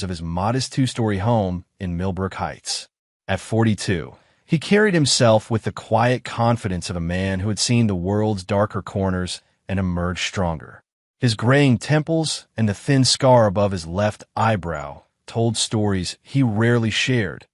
of his modest two-story home in Millbrook Heights. At 42, he carried himself with the quiet confidence of a man who had seen the world's darker corners and emerged stronger. His graying temples and the thin scar above his left eyebrow told stories he rarely shared,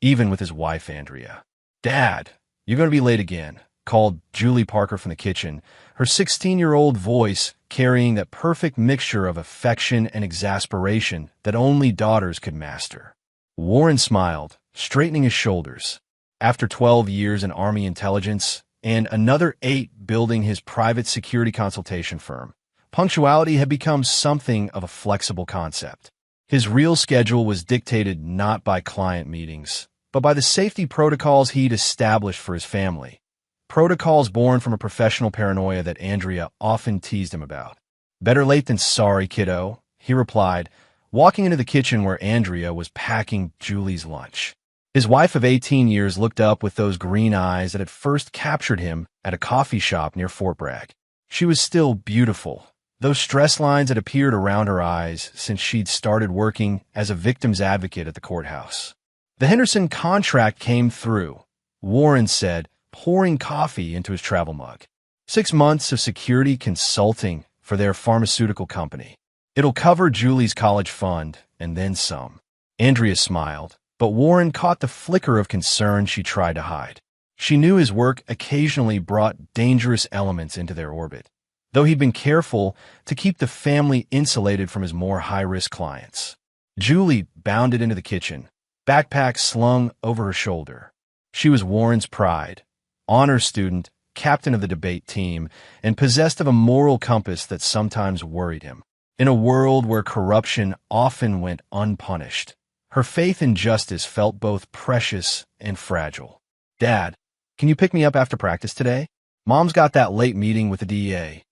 even with his wife, Andrea. "Dad, you're going to be late again," called Julie Parker from the kitchen, her 16-year-old voice carrying that perfect mixture of affection and exasperation that only daughters could master. Warren smiled, straightening his shoulders. After 12 years in Army intelligence and another 8 building his private security consultation firm, punctuality had become something of a flexible concept. His real schedule was dictated not by client meetings, but by the safety protocols he'd established for his family. Protocols born from a professional paranoia that Andrea often teased him about. "Better late than sorry, kiddo," he replied, walking into the kitchen where Andrea was packing Julie's lunch. His wife of 18 years looked up with those green eyes that had first captured him at a coffee shop near Fort Bragg. She was still beautiful. Those stress lines had appeared around her eyes since she'd started working as a victim's advocate at the courthouse. The Henderson contract came through, Warren said, pouring coffee into his travel mug. 6 months of security consulting for their pharmaceutical company. It'll cover Julie's college fund and then some. Andrea smiled, but Warren caught the flicker of concern she tried to hide. She knew his work occasionally brought dangerous elements into their orbit, though he'd been careful to keep the family insulated from his more high-risk clients. Julie bounded into the kitchen, backpack slung over her shoulder. She was Warren's pride, honor student, captain of the debate team, and possessed of a moral compass that sometimes worried him. In a world where corruption often went unpunished, her faith in justice felt both precious and fragile. "Dad, can you pick me up after practice today? Mom's got that late meeting with the DEA."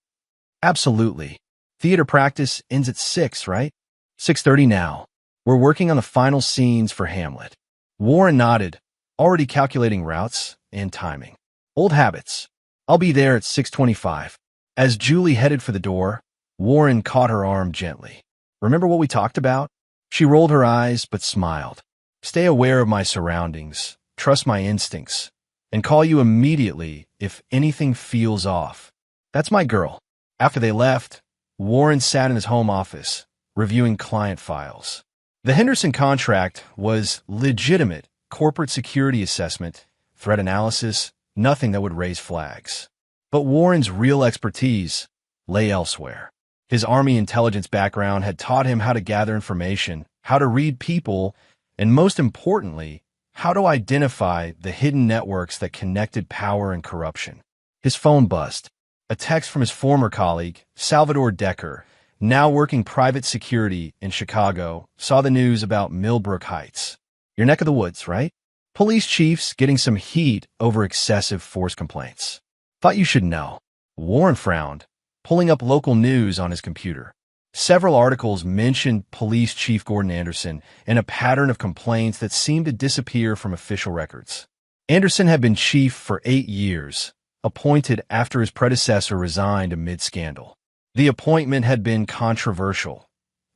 "Absolutely. Theater practice ends at 6, right?" "6:30 now. We're working on the final scenes for Hamlet." Warren nodded, already calculating routes and timing. "Old habits. I'll be there at 6:25. As Julie headed for the door, Warren caught her arm gently. "Remember what we talked about?" She rolled her eyes but smiled. "Stay aware of my surroundings, trust my instincts, and call you immediately if anything feels off. That's my girl." After they left, Warren sat in his home office, reviewing client files. The Henderson contract was legitimate corporate security assessment, threat analysis, nothing that would raise flags. But Warren's real expertise lay elsewhere. His Army intelligence background had taught him how to gather information, how to read people, and most importantly, how to identify the hidden networks that connected power and corruption. His phone buzzed. A text from his former colleague, Salvador Decker, now working private security in Chicago, saw the news about Millbrook Heights. "Your neck of the woods, right? Police chiefs getting some heat over excessive force complaints. Thought you should know." Warren frowned, pulling up local news on his computer. Several articles mentioned Police Chief Gordon Anderson and a pattern of complaints that seemed to disappear from official records. Anderson had been chief for 8 years, appointed after his predecessor resigned amid scandal. The appointment had been controversial.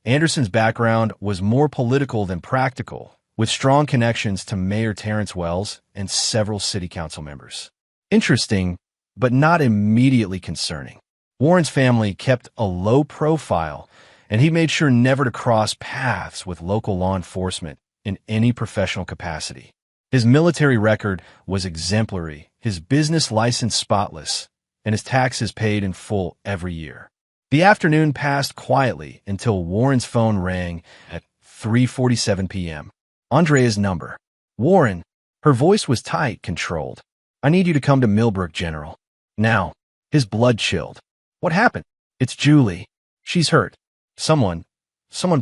Anderson's background was more political than practical, with strong connections to Mayor Terrence Wells and several city council members. Interesting, but not immediately concerning. Warren's family kept a low profile, and he made sure never to cross paths with local law enforcement in any professional capacity. His military record was exemplary, his business license spotless, and his taxes paid in full every year. The afternoon passed quietly until Warren's phone rang at 3:47 p.m. Andrea's number. "Warren." Her voice was tight, controlled. "I need you to come to Millbrook, General. Now." His blood chilled. "What happened?" "It's Julie. She's hurt. Someone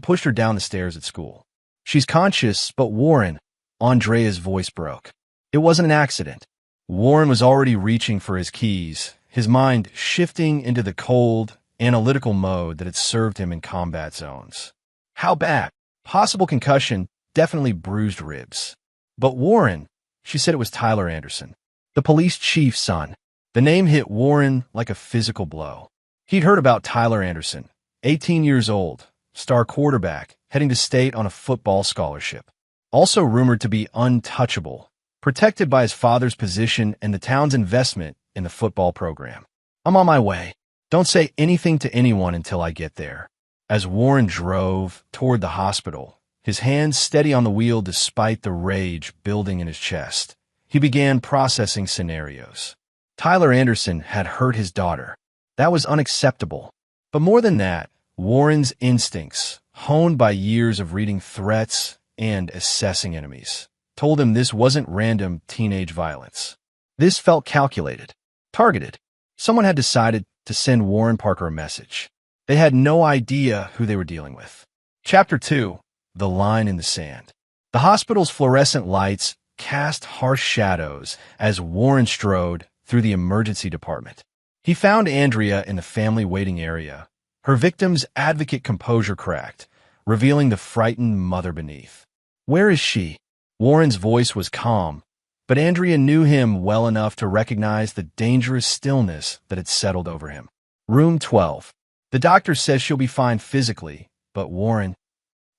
pushed her down the stairs at school. She's conscious, but Warren." Andrea's voice broke. "It wasn't an accident." Warren was already reaching for his keys, his mind shifting into the cold, analytical mode that had served him in combat zones. How bad? Possible concussion, definitely bruised ribs. But Warren, she said it was Tyler Anderson, the police chief's son. The name hit Warren like a physical blow. He'd heard about Tyler Anderson, 18 years old, star quarterback, heading to state on a football scholarship. Also rumored to be untouchable, protected by his father's position and the town's investment in the football program. I'm on my way. Don't say anything to anyone until I get there. As Warren drove toward the hospital, his hands steady on the wheel despite the rage building in his chest, he began processing scenarios. Tyler Anderson had hurt his daughter. That was unacceptable. But more than that, Warren's instincts, honed by years of reading threats and assessing enemies, told him this wasn't random teenage violence. This felt calculated, targeted. Someone had decided to send Warren Parker a message. They had no idea who they were dealing with. Chapter 2. The Line in the Sand. The hospital's fluorescent lights cast harsh shadows as Warren strode through the emergency department. He found Andrea in the family waiting area. Her victim's advocate composure cracked, revealing the frightened mother beneath. Where is she? Warren's voice was calm, but Andrea knew him well enough to recognize the dangerous stillness that had settled over him. Room 12. The doctor says she'll be fine physically, but Warren...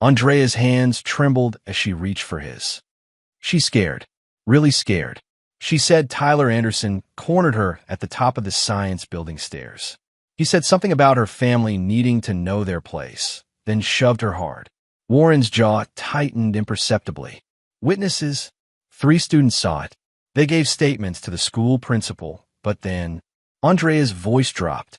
Andrea's hands trembled as she reached for his. She's scared. Really scared. She said Tyler Anderson cornered her at the top of the science building stairs. He said something about her family needing to know their place, then shoved her hard. Warren's jaw tightened imperceptibly. Witnesses? 3 students saw it. They gave statements to the school principal, but then Andrea's voice dropped.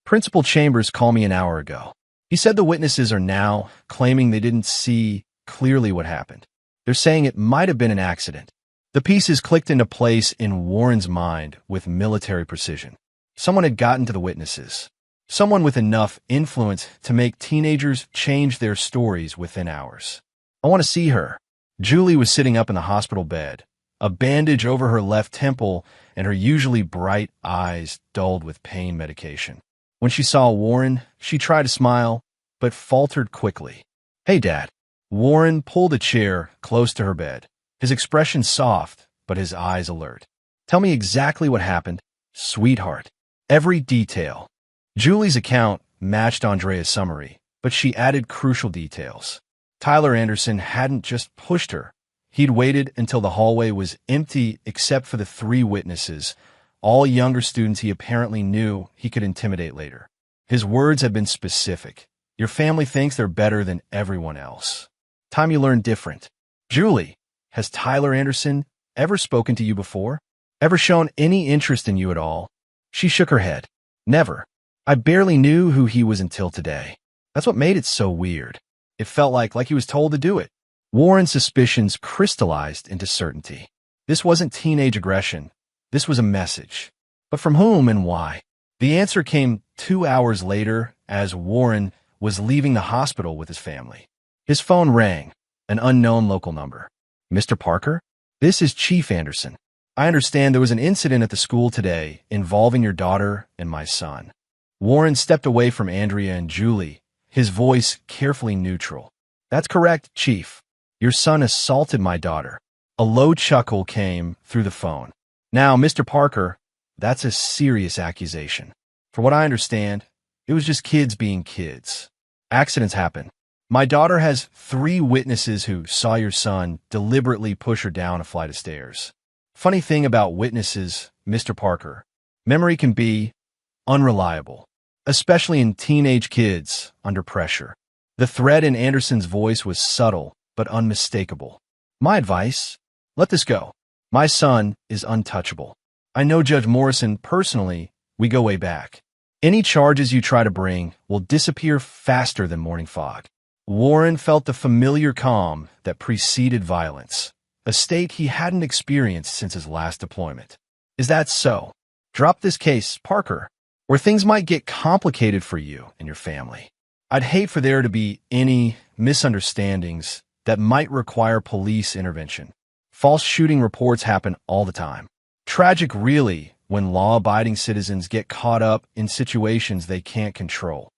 Principal Chambers called me an hour ago. He said the witnesses are now claiming they didn't see clearly what happened. They're saying it might have been an accident. The pieces clicked into place in Warren's mind with military precision. Someone had gotten to the witnesses. Someone with enough influence to make teenagers change their stories within hours. I want to see her. Julie was sitting up in the hospital bed, a bandage over her left temple and her usually bright eyes dulled with pain medication. When she saw Warren, she tried to smile, but faltered quickly. Hey, Dad. Warren pulled a chair close to her bed, his expression soft, but his eyes alert. Tell me exactly what happened, sweetheart. Every detail. Julie's account matched Andrea's summary, but she added crucial details. Tyler Anderson hadn't just pushed her. He'd waited until the hallway was empty except for the 3 witnesses, all younger students he apparently knew he could intimidate later. His words had been specific. Your family thinks they're better than everyone else. Time you learn different. Julie, has Tyler Anderson ever spoken to you before? Ever shown any interest in you at all? She shook her head. Never. I barely knew who he was until today. That's what made it so weird. It felt like he was told to do it. Warren's suspicions crystallized into certainty. This wasn't teenage aggression. This was a message. But from whom and why? The answer came 2 hours later as Warren was leaving the hospital with his family. His phone rang, an unknown local number. Mr. Parker? This is Chief Anderson. I understand there was an incident at the school today involving your daughter and my son. Warren stepped away from Andrea and Julie, his voice carefully neutral. That's correct, Chief. Your son assaulted my daughter. A low chuckle came through the phone. Now, Mr. Parker, that's a serious accusation. For what I understand, it was just kids being kids. Accidents happen. My daughter has 3 witnesses who saw your son deliberately push her down a flight of stairs. Funny thing about witnesses, Mr. Parker, memory can be unreliable, especially in teenage kids under pressure. The threat in Anderson's voice was subtle but unmistakable. My advice? Let this go. My son is untouchable. I know Judge Morrison personally. We go way back. Any charges you try to bring will disappear faster than morning fog. Warren felt the familiar calm that preceded violence, a state he hadn't experienced since his last deployment. Is that so? Drop this case, Parker, or things might get complicated for you and your family. I'd hate for there to be any misunderstandings that might require police intervention. False shooting reports happen all the time. Tragic, really, when law-abiding citizens get caught up in situations they can't control.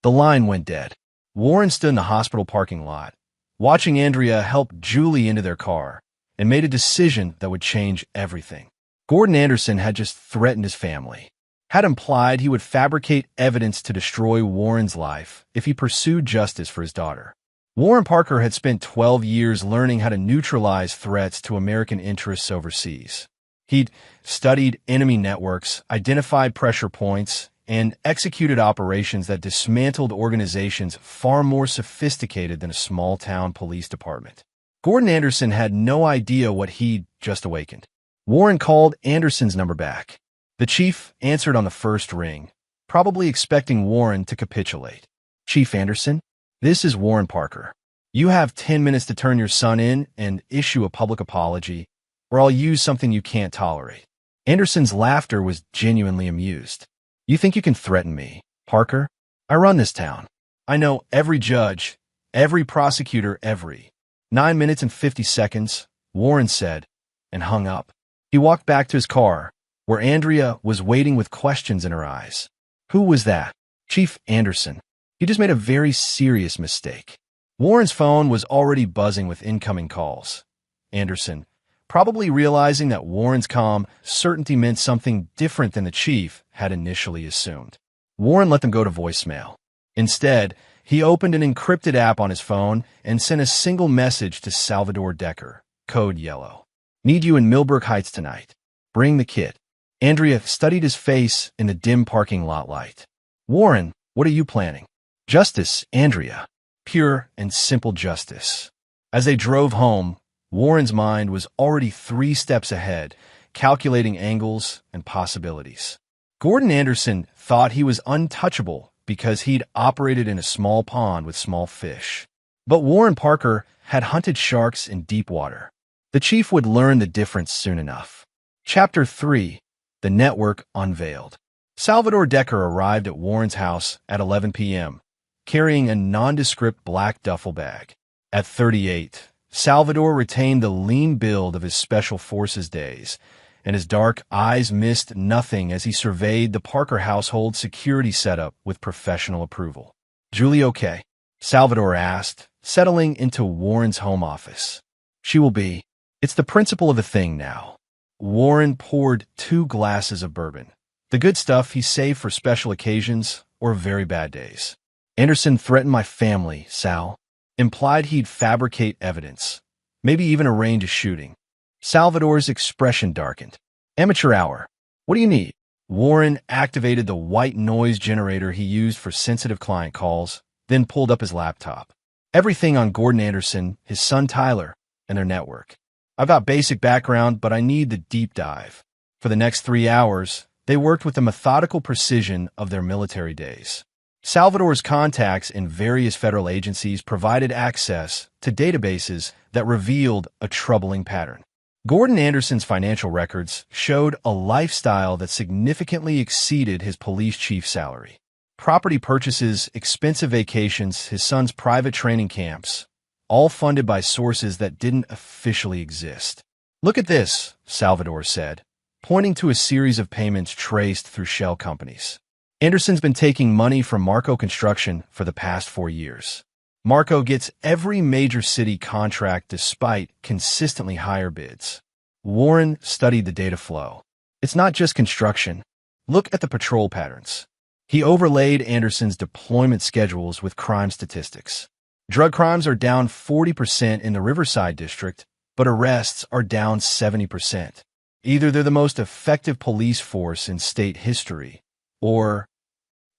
The line went dead. Warren stood in the hospital parking lot, watching Andrea help Julie into their car, and made a decision that would change everything. Gordon Anderson had just threatened his family. had implied he would fabricate evidence to destroy Warren's life if he pursued justice for his daughter. Warren Parker had spent 12 years learning how to neutralize threats to American interests overseas. He'd studied enemy networks, identified pressure points, and executed operations that dismantled organizations far more sophisticated than a small-town police department. Gordon Anderson had no idea what he'd just awakened. Warren called Anderson's number back. The chief answered on the first ring, probably expecting Warren to capitulate. "Chief Anderson, this is Warren Parker. You have 10 minutes to turn your son in and issue a public apology, or I'll use something you can't tolerate." Anderson's laughter was genuinely amused. "You think you can threaten me, Parker? I run this town. I know every judge, every prosecutor, every." 9 minutes and 50 seconds, Warren said, and hung up. He walked back to his car, where Andrea was waiting with questions in her eyes. "Who was that?" "Chief Anderson. He just made a very serious mistake." Warren's phone was already buzzing with incoming calls. Anderson, probably realizing that Warren's calm certainty meant something different than the chief had initially assumed. Warren let them go to voicemail. Instead, he opened an encrypted app on his phone and sent a single message to Salvador Decker, code yellow. "Need you in Millbrook Heights tonight. Bring the kid." Andrea studied his face in the dim parking lot light. "Warren, what are you planning?" "Justice, Andrea. Pure and simple justice." As they drove home, Warren's mind was already 3 steps ahead, calculating angles and possibilities. Gordon Anderson thought he was untouchable because he'd operated in a small pond with small fish. But Warren Parker had hunted sharks in deep water. The chief would learn the difference soon enough. Chapter 3: The Network Unveiled. Salvador Decker arrived at Warren's house at 11 p.m., carrying a nondescript black duffel bag. At 38, Salvador retained the lean build of his Special Forces days, and his dark eyes missed nothing as he surveyed the Parker household security setup with professional approval. "Julie okay?" Salvador asked, settling into Warren's home office. "She will be. It's the principle of the thing now." Warren poured 2 glasses of bourbon. The good stuff he saved for special occasions or very bad days. "Anderson threatened my family, Sal. Implied he'd fabricate evidence, maybe even arrange a shooting." Salvador's expression darkened. "Amateur hour. What do you need?" Warren activated the white noise generator he used for sensitive client calls, then pulled up his laptop. "Everything on Gordon Anderson, his son Tyler, and their network. I've got basic background, but I need the deep dive." For the next 3 hours, they worked with the methodical precision of their military days. Salvador's contacts in various federal agencies provided access to databases that revealed a troubling pattern. Gordon Anderson's financial records showed a lifestyle that significantly exceeded his police chief salary. Property purchases, expensive vacations, his son's private training camps, all funded by sources that didn't officially exist. "Look at this," Salvador said, pointing to a series of payments traced through shell companies. "Anderson's been taking money from Marco Construction for the past 4 years. Marco gets every major city contract despite consistently higher bids." Warren studied the data flow. "It's not just construction. Look at the patrol patterns." He overlaid Anderson's deployment schedules with crime statistics. Drug crimes are down 40% in the Riverside district, but arrests are down 70%. Either they're the most effective police force in state history, or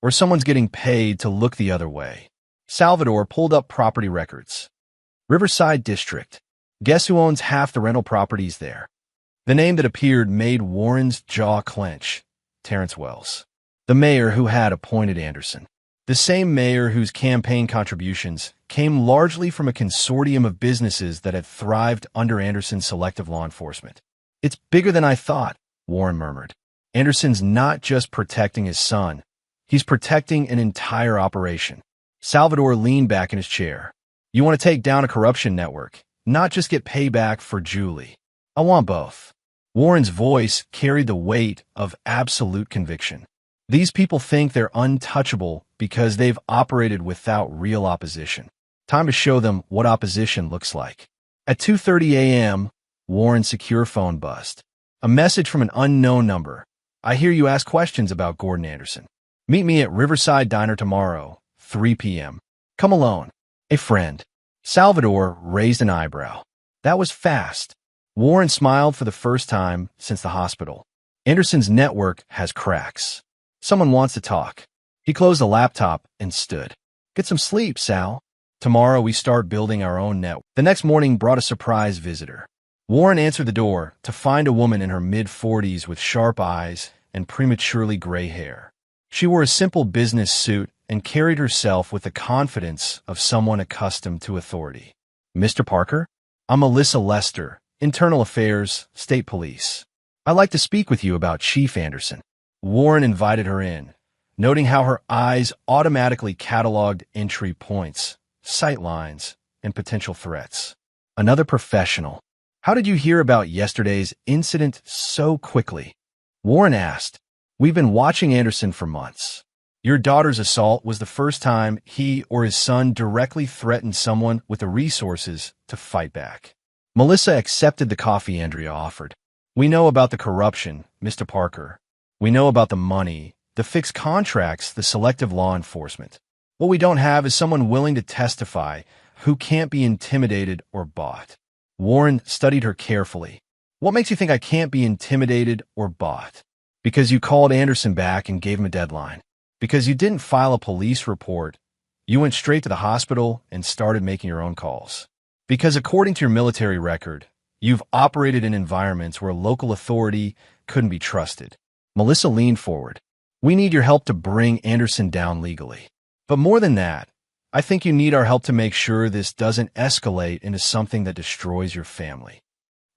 someone's getting paid to look the other way. Salvador pulled up property records. Riverside District. Guess who owns half the rental properties there? The name that appeared made Warren's jaw clench. Terrence Wells. The mayor who had appointed Anderson. The same mayor whose campaign contributions came largely from a consortium of businesses that had thrived under Anderson's selective law enforcement. "It's bigger than I thought," Warren murmured. "Anderson's not just protecting his son. He's protecting an entire operation." Salvador leaned back in his chair. "You want to take down a corruption network, not just get payback for Julie." "I want both." Warren's voice carried the weight of absolute conviction. "These people think they're untouchable because they've operated without real opposition. Time to show them what opposition looks like." At 2:30 a.m., Warren's secure phone buzzed. A message from an unknown number. I hear you ask questions about Gordon Anderson. Meet me at Riverside Diner tomorrow, 3 p.m. Come alone. A friend. Salvador raised an eyebrow. That was fast. Warren smiled for the first time since the hospital. Anderson's network has cracks. Someone wants to talk. He closed the laptop and stood. Get some sleep, Sal. Tomorrow we start building our own network. The next morning brought a surprise visitor. Warren answered the door to find a woman in her mid-40s with sharp eyes and prematurely gray hair. She wore a simple business suit and carried herself with the confidence of someone accustomed to authority. Mr. Parker? I'm Melissa Lester, Internal Affairs, State Police. I'd like to speak with you about Chief Anderson. Warren invited her in, noting how her eyes automatically cataloged entry points, sight lines, and potential threats. Another professional. How did you hear about yesterday's incident so quickly? Warren asked. We've been watching Anderson for months. Your daughter's assault was the first time he or his son directly threatened someone with the resources to fight back. Melissa accepted the coffee Andrea offered. We know about the corruption, Mr. Parker. We know about the money, the fixed contracts, the selective law enforcement. What we don't have is someone willing to testify who can't be intimidated or bought. Warren studied her carefully. What makes you think I can't be intimidated or bought? Because you called Anderson back and gave him a deadline. Because you didn't file a police report. You went straight to the hospital and started making your own calls. Because according to your military record, you've operated in environments where local authority couldn't be trusted. Melissa leaned forward. We need your help to bring Anderson down legally. But more than that, I think you need our help to make sure this doesn't escalate into something that destroys your family.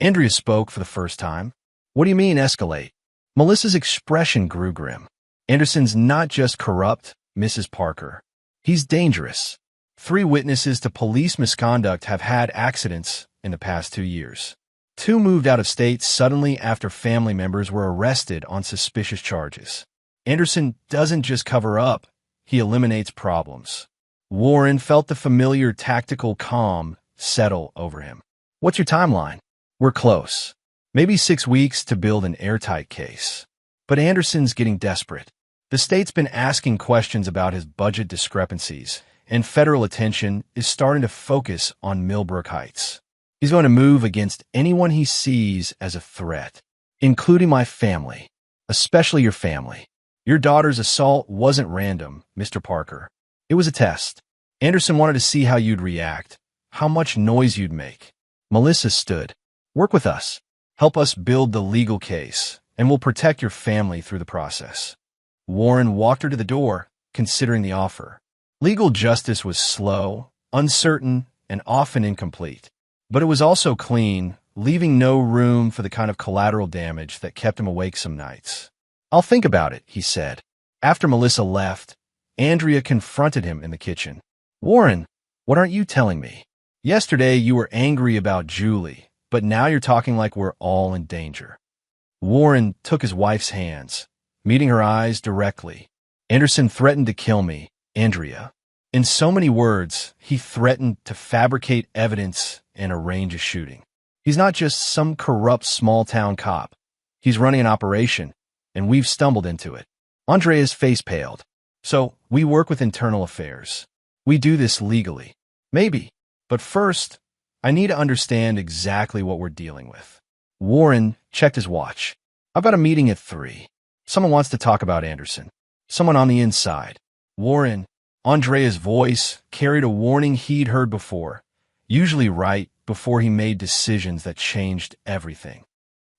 Andrea spoke for the first time. What do you mean, escalate? Melissa's expression grew grim. Anderson's not just corrupt, Mrs. Parker. He's dangerous. 3 witnesses to police misconduct have had accidents in the past 2 years. 2 moved out of state suddenly after family members were arrested on suspicious charges. Anderson doesn't just cover up, he eliminates problems. Warren felt the familiar tactical calm settle over him. What's your timeline? We're close. Maybe 6 weeks to build an airtight case. But Anderson's getting desperate. The state's been asking questions about his budget discrepancies, and federal attention is starting to focus on Millbrook Heights. He's going to move against anyone he sees as a threat, including my family, especially your family. Your daughter's assault wasn't random, Mr. Parker. It was a test. Anderson wanted to see how you'd react, how much noise you'd make. Melissa stood. Work with us. Help us build the legal case, and we'll protect your family through the process. Warren walked her to the door, considering the offer. Legal justice was slow, uncertain, and often incomplete. But it was also clean, leaving no room for the kind of collateral damage that kept him awake some nights. I'll think about it, he said. After Melissa left, Andrea confronted him in the kitchen. Warren, what aren't you telling me? Yesterday you were angry about Julie, but now you're talking like we're all in danger. Warren took his wife's hands, meeting her eyes directly. Anderson threatened to kill me, Andrea. In so many words, he threatened to fabricate evidence and arrange a shooting. He's not just some corrupt small-town cop. He's running an operation, and we've stumbled into it. Andrea's face paled. So, we work with Internal Affairs. We do this legally. Maybe. But first, I need to understand exactly what we're dealing with. Warren checked his watch. I've got a meeting at 3. Someone wants to talk about Anderson. Someone on the inside. Warren, Andrea's voice carried a warning he'd heard before, usually right before he made decisions that changed everything.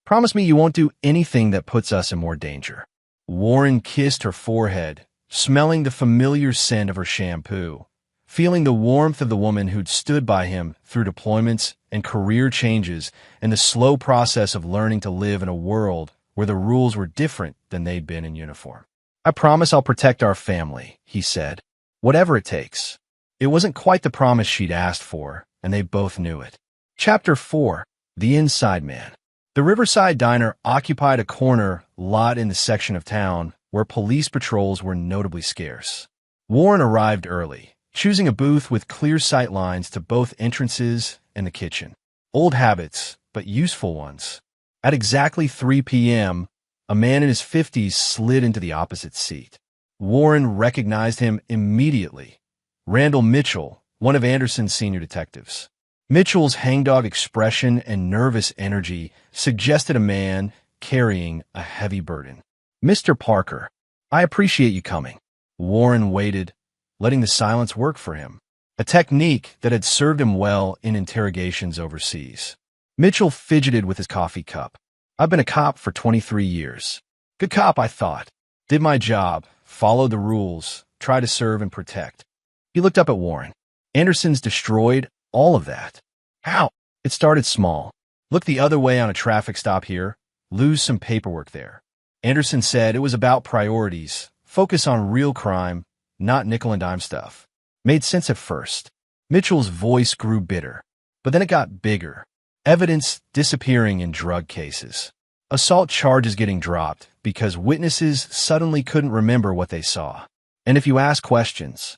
Promise me you won't do anything that puts us in more danger. Warren kissed her forehead, smelling the familiar scent of her shampoo, feeling the warmth of the woman who'd stood by him through deployments and career changes and the slow process of learning to live in a world where the rules were different than they'd been in uniform. I promise I'll protect our family, he said, whatever it takes. It wasn't quite the promise she'd asked for, and they both knew it. Chapter 4. The Inside Man. The Riverside Diner occupied a corner lot in the section of town where police patrols were notably scarce. Warren arrived early, choosing a booth with clear sight lines to both entrances and the kitchen. Old habits, but useful ones. At exactly 3 p.m., A man in his 50s slid into the opposite seat. Warren recognized him immediately. Randall Mitchell, one of Anderson's senior detectives. Mitchell's hangdog expression and nervous energy suggested a man carrying a heavy burden. "Mr. Parker, I appreciate you coming." Warren waited, letting the silence work for him, a technique that had served him well in interrogations overseas. Mitchell fidgeted with his coffee cup. "I've been a cop for 23 years. Good cop, I thought. Did my job, followed the rules, try to serve and protect." He looked up at Warren. "Anderson's destroyed all of that." "How?" "It started small. Look the other way on a traffic stop here. Lose some paperwork there." Anderson said it was about priorities. Focus on real crime, not nickel and dime stuff. Made sense at first. Mitchell's voice grew bitter, but then it got bigger. Evidence disappearing in drug cases. Assault charges getting dropped because witnesses suddenly couldn't remember what they saw. And if you ask questions,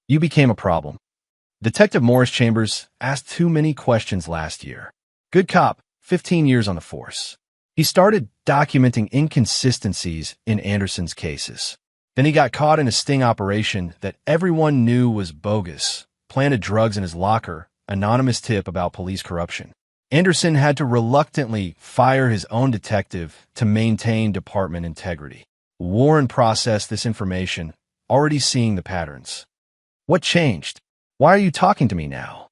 you became a problem. Detective Morris Chambers asked too many questions last year. Good cop, 15 years on the force. He started documenting inconsistencies in Anderson's cases. Then he got caught in a sting operation that everyone knew was bogus, planted drugs in his locker, anonymous tip about police corruption. Anderson had to reluctantly fire his own detective to maintain department integrity. Warren processed this information, already seeing the patterns. "What changed? Why are you talking to me now?"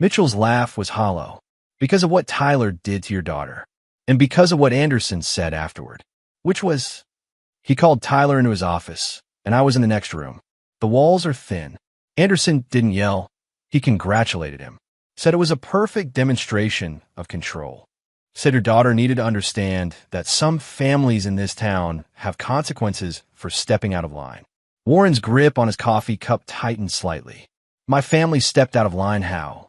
Mitchell's laugh was hollow. "Because of what Tyler did to your daughter. And because of what Anderson said afterward." "Which was?" "He called Tyler into his office, and I was in the next room. The walls are thin." Anderson didn't yell. He congratulated him. Said it was a perfect demonstration of control. Said your daughter needed to understand that some families in this town have consequences for stepping out of line. Warren's grip on his coffee cup tightened slightly. "My family stepped out of line how?"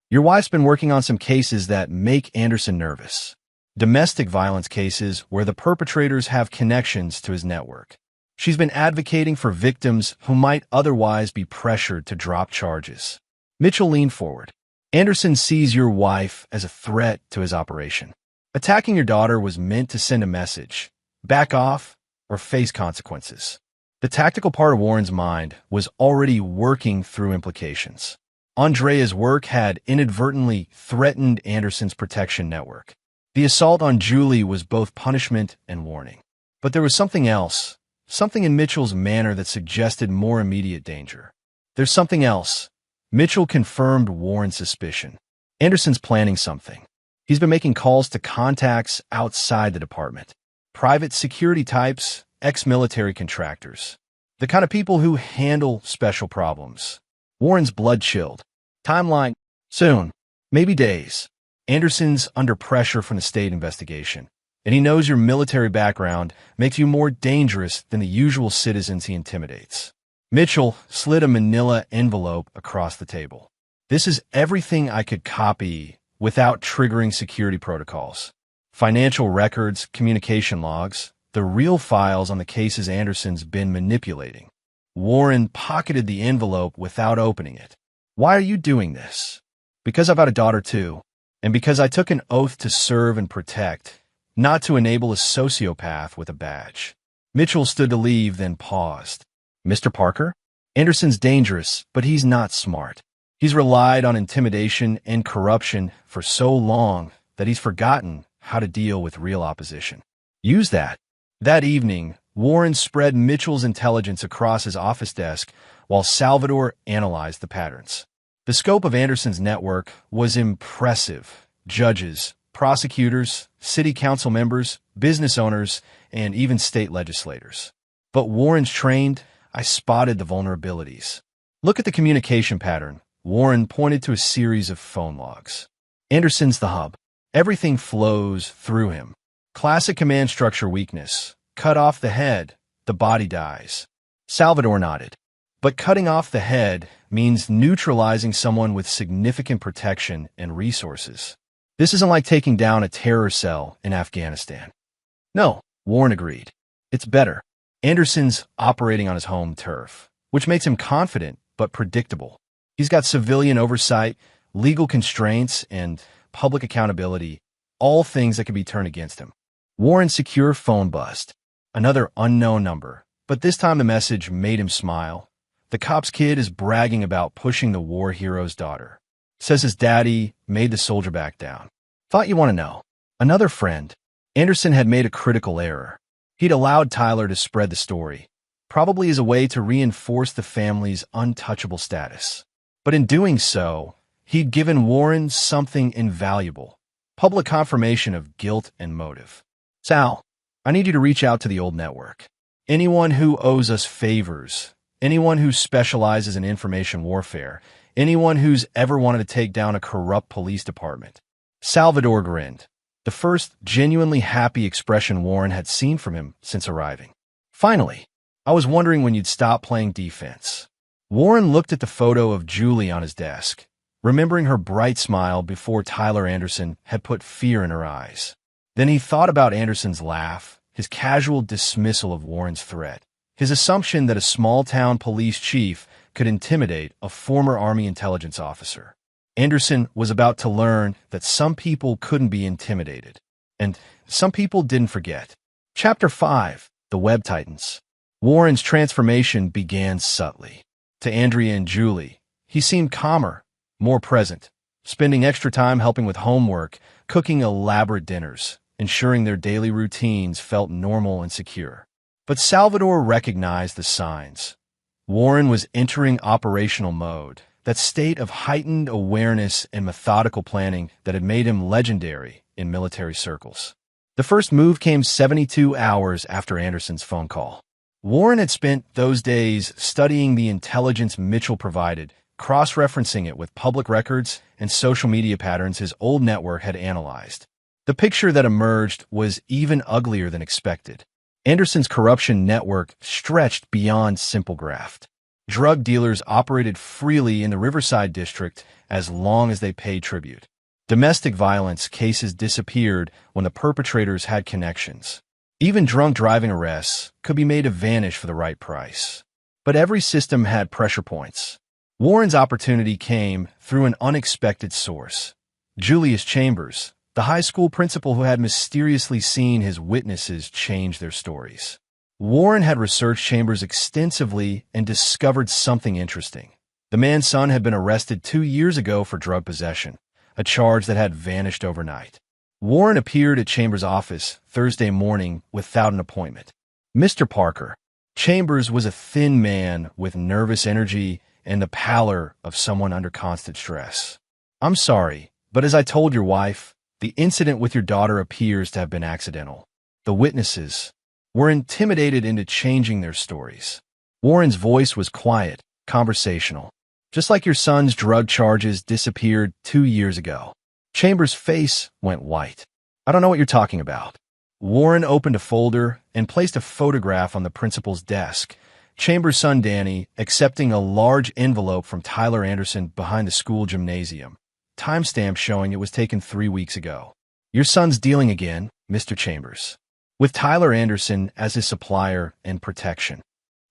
"Your wife's been working on some cases that make Anderson nervous. Domestic violence cases where the perpetrators have connections to his network. She's been advocating for victims who might otherwise be pressured to drop charges." Mitchell leaned forward. "Anderson sees your wife as a threat to his operation. Attacking your daughter was meant to send a message. Back off or face consequences." The tactical part of Warren's mind was already working through implications. Andrea's work had inadvertently threatened Anderson's protection network. The assault on Julie was both punishment and warning. But there was something else, something in Mitchell's manner that suggested more immediate danger. "There's something else." Mitchell confirmed Warren's suspicion. "Anderson's planning something. He's been making calls to contacts outside the department. Private security types, ex-military contractors. The kind of people who handle special problems." Warren's blood chilled. "Timeline? Soon. Maybe days. Anderson's under pressure from the state investigation, and he knows your military background makes you more dangerous than the usual citizens he intimidates." Mitchell slid a manila envelope across the table. "This is everything I could copy without triggering security protocols. Financial records, communication logs, the real files on the cases Anderson's been manipulating." Warren pocketed the envelope without opening it. "Why are you doing this?" "Because I've got a daughter too, and because I took an oath to serve and protect, not to enable a sociopath with a badge." Mitchell stood to leave, then paused. "Mr. Parker? Anderson's dangerous, but he's not smart. He's relied on intimidation and corruption for so long that he's forgotten how to deal with real opposition. Use that." That evening, Warren spread Mitchell's intelligence across his office desk while Salvador analyzed the patterns. The scope of Anderson's network was impressive. Judges, prosecutors, city council members, business owners, and even state legislators. But Warren's trained, I spotted the vulnerabilities. "Look at the communication pattern." Warren pointed to a series of phone logs. "Anderson's the hub. Everything flows through him. Classic command structure weakness. Cut off the head, the body dies." Salvador nodded. "But cutting off the head means neutralizing someone with significant protection and resources. This isn't like taking down a terror cell in Afghanistan." "No," Warren agreed. "It's better. Anderson's operating on his home turf, which makes him confident but predictable. He's got civilian oversight, legal constraints, and public accountability, all things that can be turned against him." Warren's secure phone buzzed. Another unknown number, but this time the message made him smile. The cop's kid is bragging about pushing the war hero's daughter. Says his daddy made the soldier back down. Thought you want to know. Another friend. Anderson had made a critical error. He'd allowed Tyler to spread the story, probably as a way to reinforce the family's untouchable status. But in doing so, he'd given Warren something invaluable: public confirmation of guilt and motive. Sal, I need you to reach out to the old network. Anyone who owes us favors, anyone who specializes in information warfare, anyone who's ever wanted to take down a corrupt police department. Salvador grinned, the first genuinely happy expression Warren had seen from him since arriving. Finally, I was wondering when you'd stop playing defense. Warren looked at the photo of Julie on his desk, remembering her bright smile before Tyler Anderson had put fear in her eyes. Then he thought about Anderson's laugh, his casual dismissal of Warren's threat, his assumption that a small-town police chief could intimidate a former Army intelligence officer. Anderson was about to learn that some people couldn't be intimidated, and some people didn't forget. Chapter 5, The Web Titans. Warren's transformation began subtly. To Andrea and Julie, he seemed calmer, more present, spending extra time helping with homework, cooking elaborate dinners, ensuring their daily routines felt normal and secure. But Salvador recognized the signs. Warren was entering operational mode, that state of heightened awareness and methodical planning that had made him legendary in military circles. The first move came 72 hours after Anderson's phone call. Warren had spent those days studying the intelligence Mitchell provided, cross-referencing it with public records and social media patterns his old network had analyzed. The picture that emerged was even uglier than expected. Anderson's corruption network stretched beyond simple graft. Drug dealers operated freely in the Riverside district as long as they paid tribute. Domestic violence cases disappeared when the perpetrators had connections. Even drunk driving arrests could be made to vanish for the right price. But every system had pressure points. Warren's opportunity came through an unexpected source. Julius Chambers, the high school principal who had mysteriously seen his witnesses change their stories. Warren had researched Chambers extensively and discovered something interesting. The man's son had been arrested 2 years ago for drug possession, a charge that had vanished overnight. Warren appeared at Chambers' office Thursday morning without an appointment. Mr. Parker. Chambers was a thin man with nervous energy and the pallor of someone under constant stress. I'm sorry, but as I told your wife, the incident with your daughter appears to have been accidental. The witnesses were intimidated into changing their stories. Warren's voice was quiet, conversational. Just like your son's drug charges disappeared 2 years ago. Chambers' face went white. I don't know what you're talking about. Warren opened a folder and placed a photograph on the principal's desk. Chambers' son Danny accepting a large envelope from Tyler Anderson behind the school gymnasium. Timestamp showing it was taken 3 weeks ago. Your son's dealing again, Mr. Chambers, with Tyler Anderson as his supplier and protection.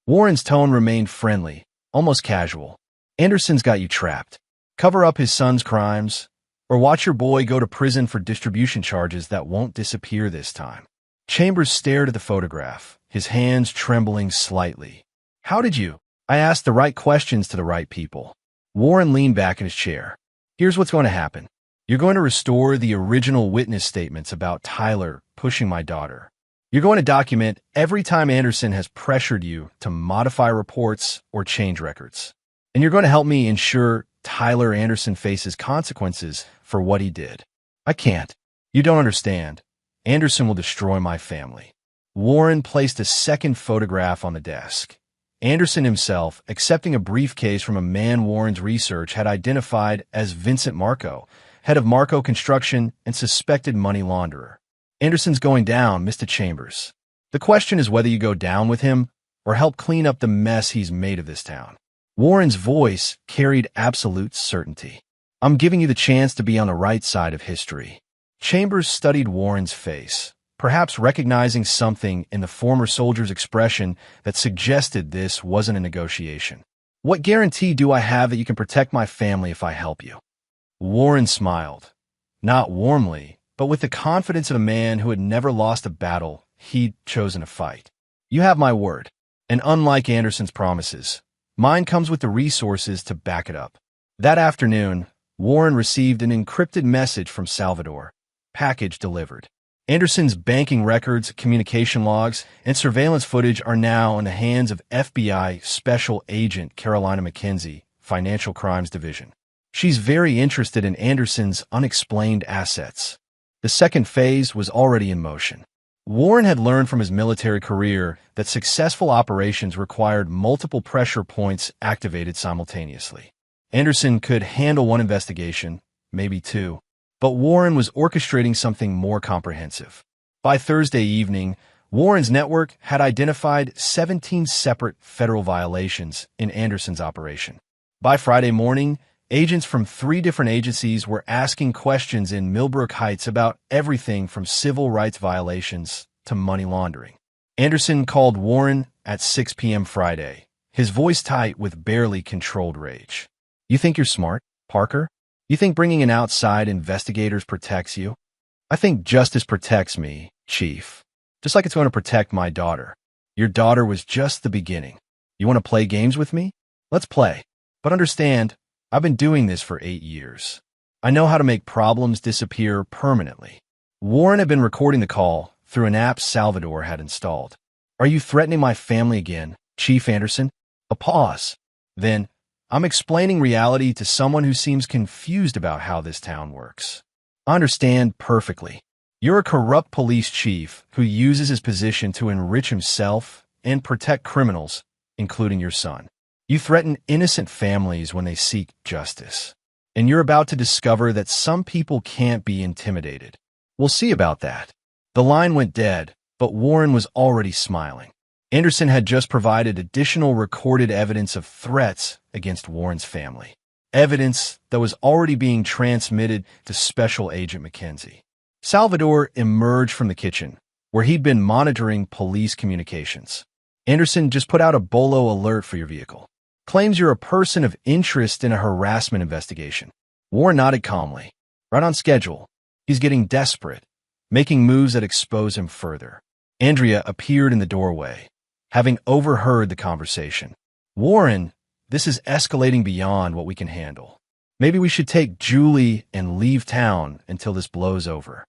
Warren's tone remained friendly, almost casual. Anderson's got you trapped. Cover up his son's crimes, or watch your boy go to prison for distribution charges that won't disappear this time. Chambers stared at the photograph, his hands trembling slightly. How did you? I asked the right questions to the right people. Warren leaned back in his chair. Here's what's going to happen. You're going to restore the original witness statements about Tyler pushing my daughter. You're going to document every time Anderson has pressured you to modify reports or change records. And you're going to help me ensure Tyler Anderson faces consequences for what he did. I can't. You don't understand. Anderson will destroy my family. Warren placed a second photograph on the desk. Anderson himself, accepting a briefcase from a man Warren's research had identified as Vincent Marco, head of Marco Construction and suspected money launderer. Anderson's going down, Mr. Chambers. The question is whether you go down with him or help clean up the mess he's made of this town. Warren's voice carried absolute certainty. I'm giving you the chance to be on the right side of history. Chambers studied Warren's face, perhaps recognizing something in the former soldier's expression that suggested this wasn't a negotiation. What guarantee do I have that you can protect my family if I help you? Warren smiled, not warmly, but with the confidence of a man who had never lost a battle he'd chosen to fight. You have my word. And unlike Anderson's promises, mine comes with the resources to back it up. That afternoon, Warren received an encrypted message from Salvador. Package delivered. Anderson's banking records, communication logs, and surveillance footage are now in the hands of FBI Special Agent Carolina McKenzie, Financial Crimes Division. She's very interested in Anderson's unexplained assets. The second phase was already in motion. Warren had learned from his military career that successful operations required multiple pressure points activated simultaneously. Anderson could handle one investigation, maybe two, but Warren was orchestrating something more comprehensive. By Thursday evening, Warren's network had identified 17 separate federal violations in Anderson's operation. By Friday morning, agents from 3 different agencies were asking questions in Millbrook Heights about everything from civil rights violations to money laundering. Anderson called Warren at 6 p.m. Friday, his voice tight with barely controlled rage. "You think you're smart, Parker? You think bringing in outside investigators protects you? I think justice protects me, Chief. Just like it's going to protect my daughter. Your daughter was just the beginning. You want to play games with me? Let's play. But understand, I've been doing this for 8 years. I know how to make problems disappear permanently." Warren had been recording the call through an app Salvador had installed. "Are you threatening my family again, Chief Anderson?" A pause. Then, "I'm explaining reality to someone who seems confused about how this town works. I understand perfectly. You're a corrupt police chief who uses his position to enrich himself and protect criminals, including your son. You threaten innocent families when they seek justice. And you're about to discover that some people can't be intimidated. We'll see about that." The line went dead, but Warren was already smiling. Anderson had just provided additional recorded evidence of threats against Warren's family. Evidence that was already being transmitted to Special Agent McKenzie. Salvador emerged from the kitchen, where he'd been monitoring police communications. "Anderson just put out a BOLO alert for your vehicle. Claims you're a person of interest in a harassment investigation." Warren nodded calmly. "Right on schedule. He's getting desperate, making moves that expose him further." Andrea appeared in the doorway, having overheard the conversation. "Warren, this is escalating beyond what we can handle. Maybe we should take Julie and leave town until this blows over."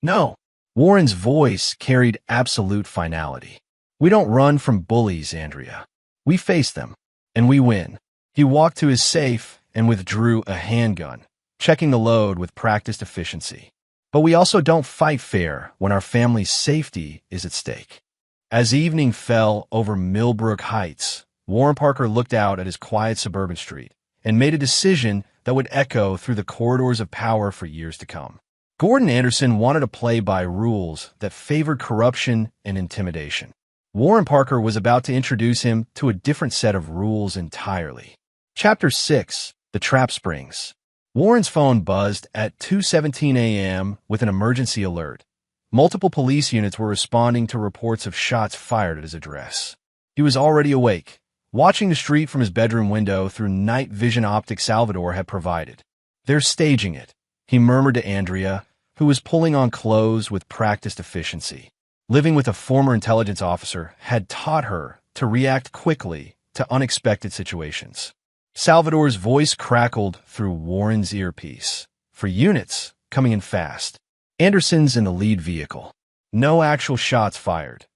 "No." Warren's voice carried absolute finality. "We don't run from bullies, Andrea. We face them, and we win." He walked to his safe and withdrew a handgun, checking the load with practiced efficiency. "But we also don't fight fair when our family's safety is at stake." As evening fell over Millbrook Heights, Warren Parker looked out at his quiet suburban street and made a decision that would echo through the corridors of power for years to come. Gordon Anderson wanted to play by rules that favored corruption and intimidation. Warren Parker was about to introduce him to a different set of rules entirely. Chapter 6: The Trap Springs. Warren's phone buzzed at 2:17 a.m. with an emergency alert. Multiple police units were responding to reports of shots fired at his address. He was already awake, watching the street from his bedroom window through night vision optics Salvador had provided. "They're staging it," he murmured to Andrea, who was pulling on clothes with practiced efficiency. Living with a former intelligence officer had taught her to react quickly to unexpected situations. Salvador's voice crackled through Warren's earpiece. "For units, coming in fast. Anderson's in the lead vehicle. No actual shots fired.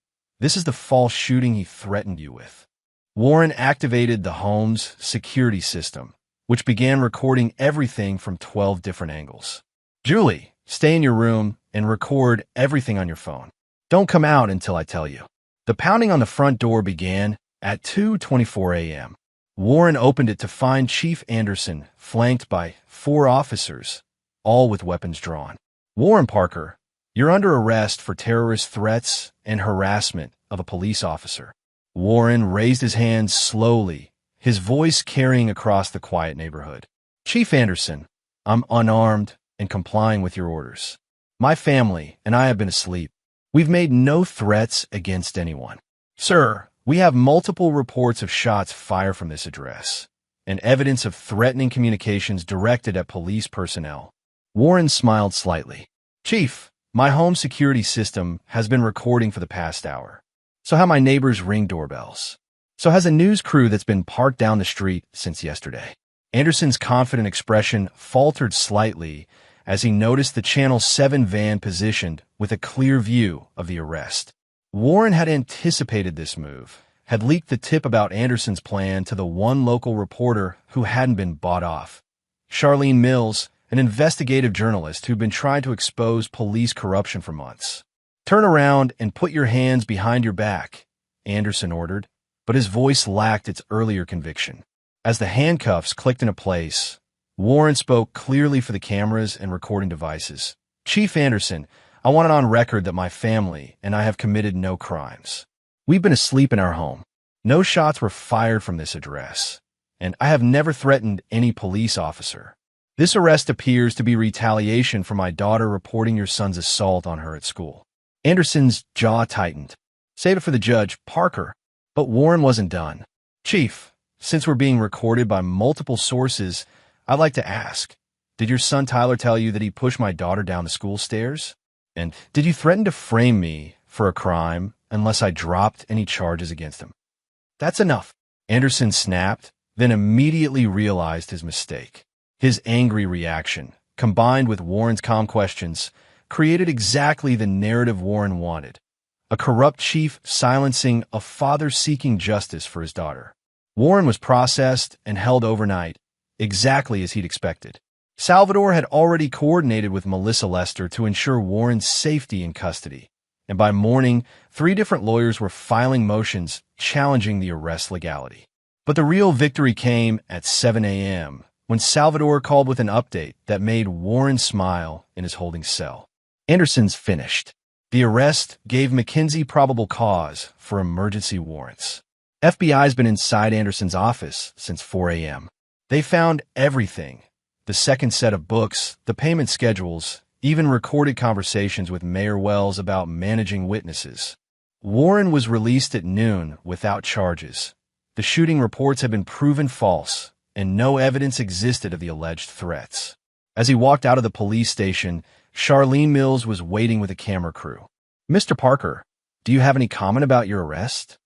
This is the false shooting he threatened you with." Warren activated the home's security system, which began recording everything from 12 different angles. "Julie, stay in your room and record everything on your phone. Don't come out until I tell you." The pounding on the front door began at 2:24 a.m. Warren opened it to find Chief Anderson flanked by 4 officers, all with weapons drawn. "Warren Parker, you're under arrest for terrorist threats and harassment of a police officer." Warren raised his hands slowly, his voice carrying across the quiet neighborhood. "Chief Anderson, I'm unarmed and complying with your orders. My family and I have been asleep. We've made no threats against anyone. Sir, we have multiple reports of shots fired from this address and evidence of threatening communications directed at police personnel." Warren smiled slightly. Chief, my home security system has been recording for the past hour. So have my neighbors' Ring doorbells. So has a news crew that's been parked down the street since yesterday. Anderson's confident expression faltered slightly as he noticed the Channel 7 van positioned with a clear view of the arrest. Warren had anticipated this move, had leaked the tip about Anderson's plan to the one local reporter who hadn't been bought off. Charlene Mills, an investigative journalist who'd been trying to expose police corruption for months. "Turn around and put your hands behind your back," Anderson ordered, but his voice lacked its earlier conviction. As the handcuffs clicked into place, Warren spoke clearly for the cameras and recording devices. "Chief Anderson, I want it on record that my family and I have committed no crimes. We've been asleep in our home. No shots were fired from this address, and I have never threatened any police officer. This arrest appears to be retaliation for my daughter reporting your son's assault on her at school." Anderson's jaw tightened. "Save it for the judge, Parker." But Warren wasn't done. "Chief, since we're being recorded by multiple sources, I'd like to ask, did your son Tyler tell you that he pushed my daughter down the school stairs? And did you threaten to frame me for a crime unless I dropped any charges against him?" "That's enough," Anderson snapped, then immediately realized his mistake. His angry reaction, combined with Warren's calm questions, created exactly the narrative Warren wanted. A corrupt chief silencing a father seeking justice for his daughter. Warren was processed and held overnight, exactly as he'd expected. Salvador had already coordinated with Melissa Lester to ensure Warren's safety in custody, and by morning, 3 different lawyers were filing motions challenging the arrest's legality. But the real victory came at 7 a.m., when Salvador called with an update that made Warren smile in his holding cell. "Anderson's finished. The arrest gave McKinsey probable cause for emergency warrants. FBI's been inside Anderson's office since 4 a.m. They found everything. The second set of books, the payment schedules, even recorded conversations with Mayor Wells about managing witnesses." Warren was released at noon without charges. The shooting reports had been proven false, and no evidence existed of the alleged threats. As he walked out of the police station, Charlene Mills was waiting with a camera crew. "Mr. Parker, do you have any comment about your arrest?"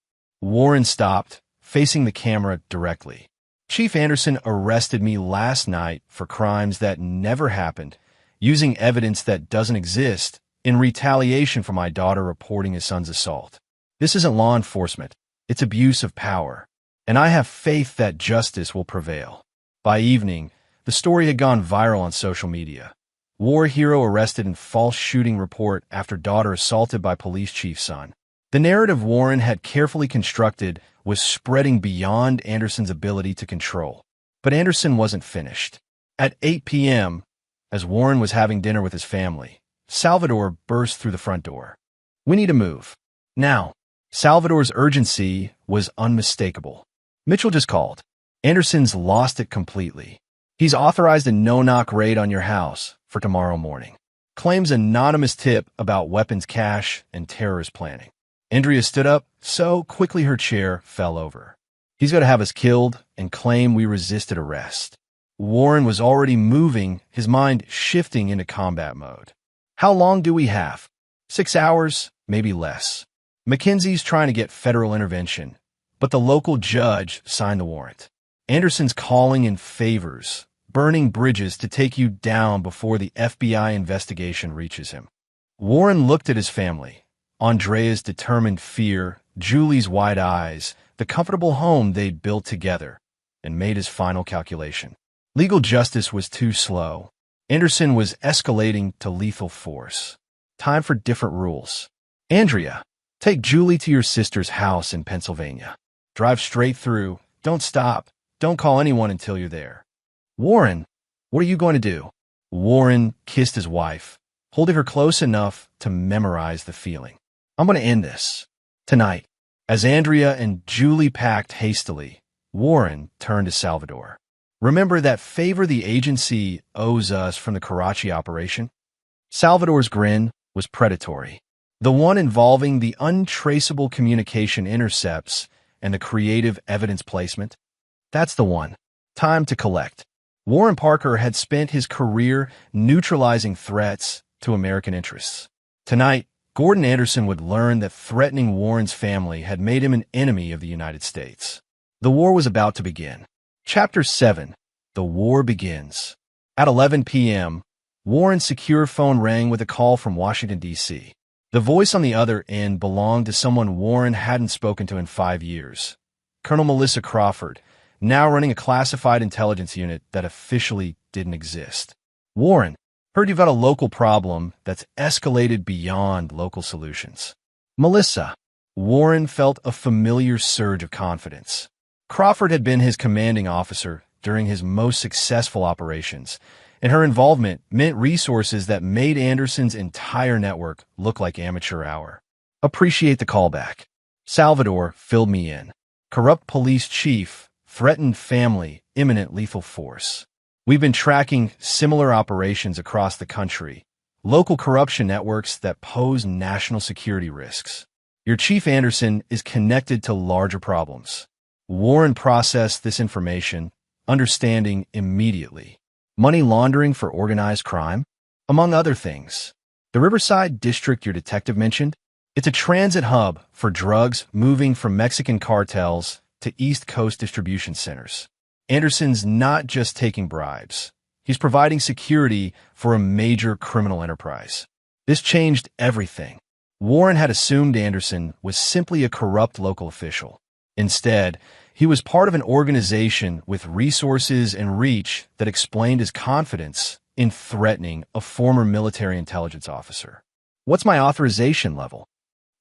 Warren stopped, facing the camera directly. "Chief Anderson arrested me last night for crimes that never happened, using evidence that doesn't exist in retaliation for my daughter reporting his son's assault. This isn't law enforcement. It's abuse of power. And I have faith that justice will prevail." By evening, the story had gone viral on social media. War hero arrested in false shooting report after daughter assaulted by police chief son. The narrative Warren had carefully constructed was spreading beyond Anderson's ability to control. But Anderson wasn't finished. At 8 p.m., as Warren was having dinner with his family, Salvador burst through the front door. "We need to move. Now." Salvador's urgency was unmistakable. "Mitchell just called. Anderson's lost it completely. He's authorized a no-knock raid on your house for tomorrow morning. Claims anonymous tip about weapons cache and terrorist planning." Andrea stood up so quickly her chair fell over. "He's going to have us killed and claim we resisted arrest." Warren was already moving, his mind shifting into combat mode. "How long do we have?" 6 hours, maybe less. McKinsey's trying to get federal intervention, but the local judge signed the warrant. Anderson's calling in favors, burning bridges to take you down before the FBI investigation reaches him. Warren looked at his family. Andrea's determined fear, Julie's wide eyes, the comfortable home they'd built together, and made his final calculation. Legal justice was too slow. Anderson was escalating to lethal force. Time for different rules. "Andrea, take Julie to your sister's house in Pennsylvania. Drive straight through. Don't stop. Don't call anyone until you're there." "Warren, what are you going to do?" Warren kissed his wife, holding her close enough to memorize the feeling. "I'm going to end this. Tonight." As Andrea and Julie packed hastily, Warren turned to Salvador. "Remember that favor the agency owes us from the Karachi operation?" Salvador's grin was predatory. The one involving the untraceable communication intercepts and the creative evidence placement. "That's the one. Time to collect." Warren Parker had spent his career neutralizing threats, to American interests. Tonight, Gordon Anderson would learn that threatening Warren's family had made him an enemy of the United States. The war was about to begin. Chapter 7. The War Begins. At 11 p.m., Warren's secure phone rang with a call from Washington, D.C. The voice on the other end belonged to someone Warren hadn't spoken to in 5 years. Colonel Melissa Crawford, now running a classified intelligence unit that officially didn't exist. Warren, heard you've got a local problem that's escalated beyond local solutions. Melissa. Warren felt a familiar surge of confidence. Crawford had been his commanding officer during his most successful operations, and her involvement meant resources that made Anderson's entire network look like amateur hour. Appreciate the callback. Salvador filled me in. Corrupt police chief, threatened family, imminent lethal force. We've been tracking similar operations across the country, local corruption networks that pose national security risks. Your Chief Anderson is connected to larger problems. Warren processed this information, understanding immediately. Money laundering for organized crime, among other things. The Riverside district your detective mentioned? It's a transit hub for drugs moving from Mexican cartels to East Coast distribution centers. Anderson's not just taking bribes. He's providing security for a major criminal enterprise. This changed everything. Warren had assumed Anderson was simply a corrupt local official. Instead, he was part of an organization with resources and reach that explained his confidence in threatening a former military intelligence officer. What's my authorization level?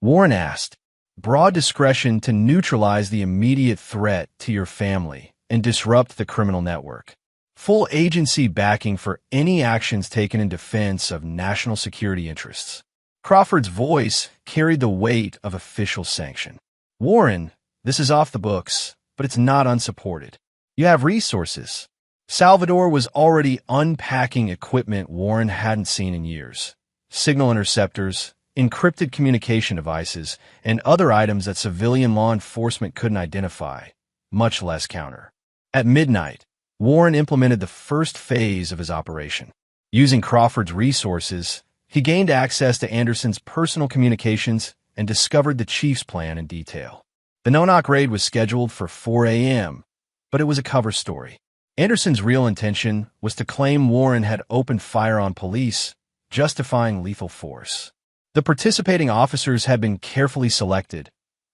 Warren asked. Broad discretion to neutralize the immediate threat to your family and disrupt the criminal network. Full agency backing for any actions taken in defense of national security interests. Crawford's voice carried the weight of official sanction. Warren, this is off the books, but it's not unsupported. You have resources. Salvador was already unpacking equipment Warren hadn't seen in years. Signal interceptors, encrypted communication devices, and other items that civilian law enforcement couldn't identify, much less counter. At midnight, Warren implemented the first phase of his operation. Using Crawford's resources, he gained access to Anderson's personal communications and discovered the chief's plan in detail. The no-knock raid was scheduled for 4 a.m., but it was a cover story. Anderson's real intention was to claim Warren had opened fire on police, justifying lethal force. The participating officers had been carefully selected,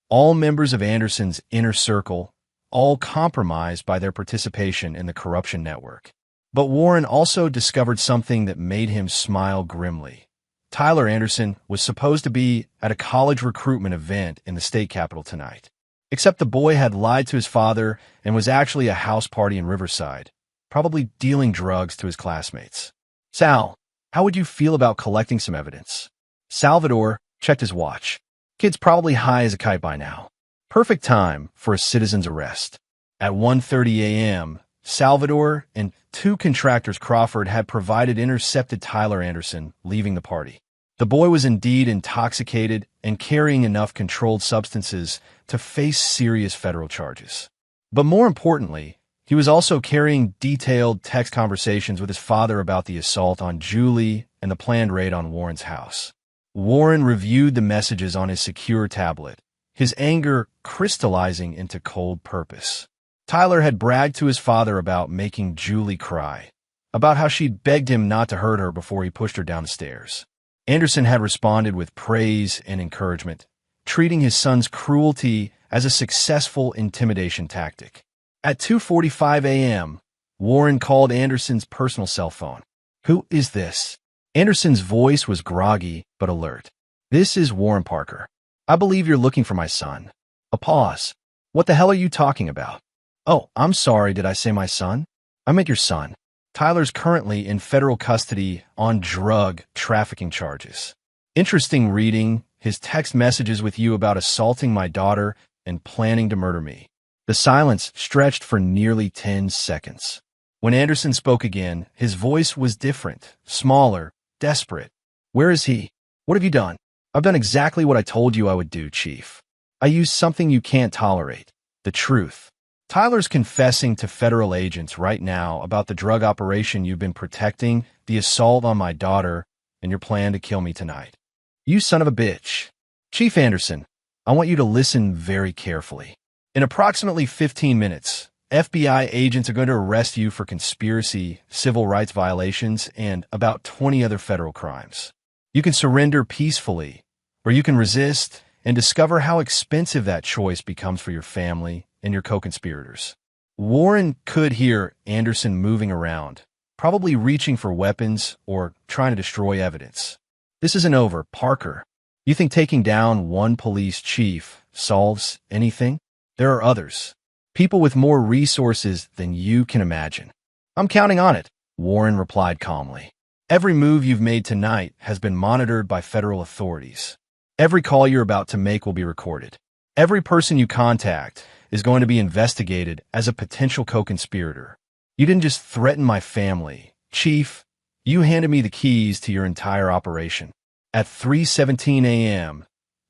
all members of Anderson's inner circle, all compromised by their participation in the corruption network. But Warren also discovered something that made him smile grimly. Tyler Anderson was supposed to be at a college recruitment event in the state capitol tonight. Except the boy had lied to his father and was actually a house party in Riverside, probably dealing drugs to his classmates. Sal, how would you feel about collecting some evidence? Salvador checked his watch. Kid's probably high as a kite by now. Perfect time for a citizen's arrest. At 1:30 a.m., Salvador and two contractors Crawford had provided intercepted Tyler Anderson leaving the party. The boy was indeed intoxicated and carrying enough controlled substances to face serious federal charges. But more importantly, he was also carrying detailed text conversations with his father about the assault on Julie and the planned raid on Warren's house. Warren reviewed the messages on his secure tablet, his anger crystallizing into cold purpose. Tyler had bragged to his father about making Julie cry, about how she'd begged him not to hurt her before he pushed her down the stairs. Anderson had responded with praise and encouragement, treating his son's cruelty as a successful intimidation tactic. At 2:45 a.m., Warren called Anderson's personal cell phone. "Who is this?" Anderson's voice was groggy but alert. "This is Warren Parker. I believe you're looking for my son." A pause. "What the hell are you talking about?" "Oh, I'm sorry, did I say my son? I meant your son. Tyler's currently in federal custody on drug trafficking charges. Interesting reading his text messages with you about assaulting my daughter and planning to murder me." The silence stretched for nearly 10 seconds. When Anderson spoke again, his voice was different, smaller, desperate. "Where is he? What have you done?" "I've done exactly what I told you I would do, Chief. I used something you can't tolerate. The truth. Tyler's confessing to federal agents right now about the drug operation you've been protecting, the assault on my daughter, and your plan to kill me tonight. You son of a bitch. Chief Anderson, I want you to listen very carefully. In approximately 15 minutes, FBI agents are going to arrest you for conspiracy, civil rights violations, and about 20 other federal crimes. You can surrender peacefully, or you can resist and discover how expensive that choice becomes for your family and your co-conspirators. Warren could hear Anderson moving around, probably reaching for weapons or trying to destroy evidence. This isn't over, Parker. You think taking down one police chief solves anything? There are others. People with more resources than you can imagine. I'm counting on it, Warren replied calmly. Every move you've made tonight has been monitored by federal authorities. Every call you're about to make will be recorded. Every person you contact is going to be investigated as a potential co-conspirator. You didn't just threaten my family. Chief, you handed me the keys to your entire operation. At 3:17 a.m.,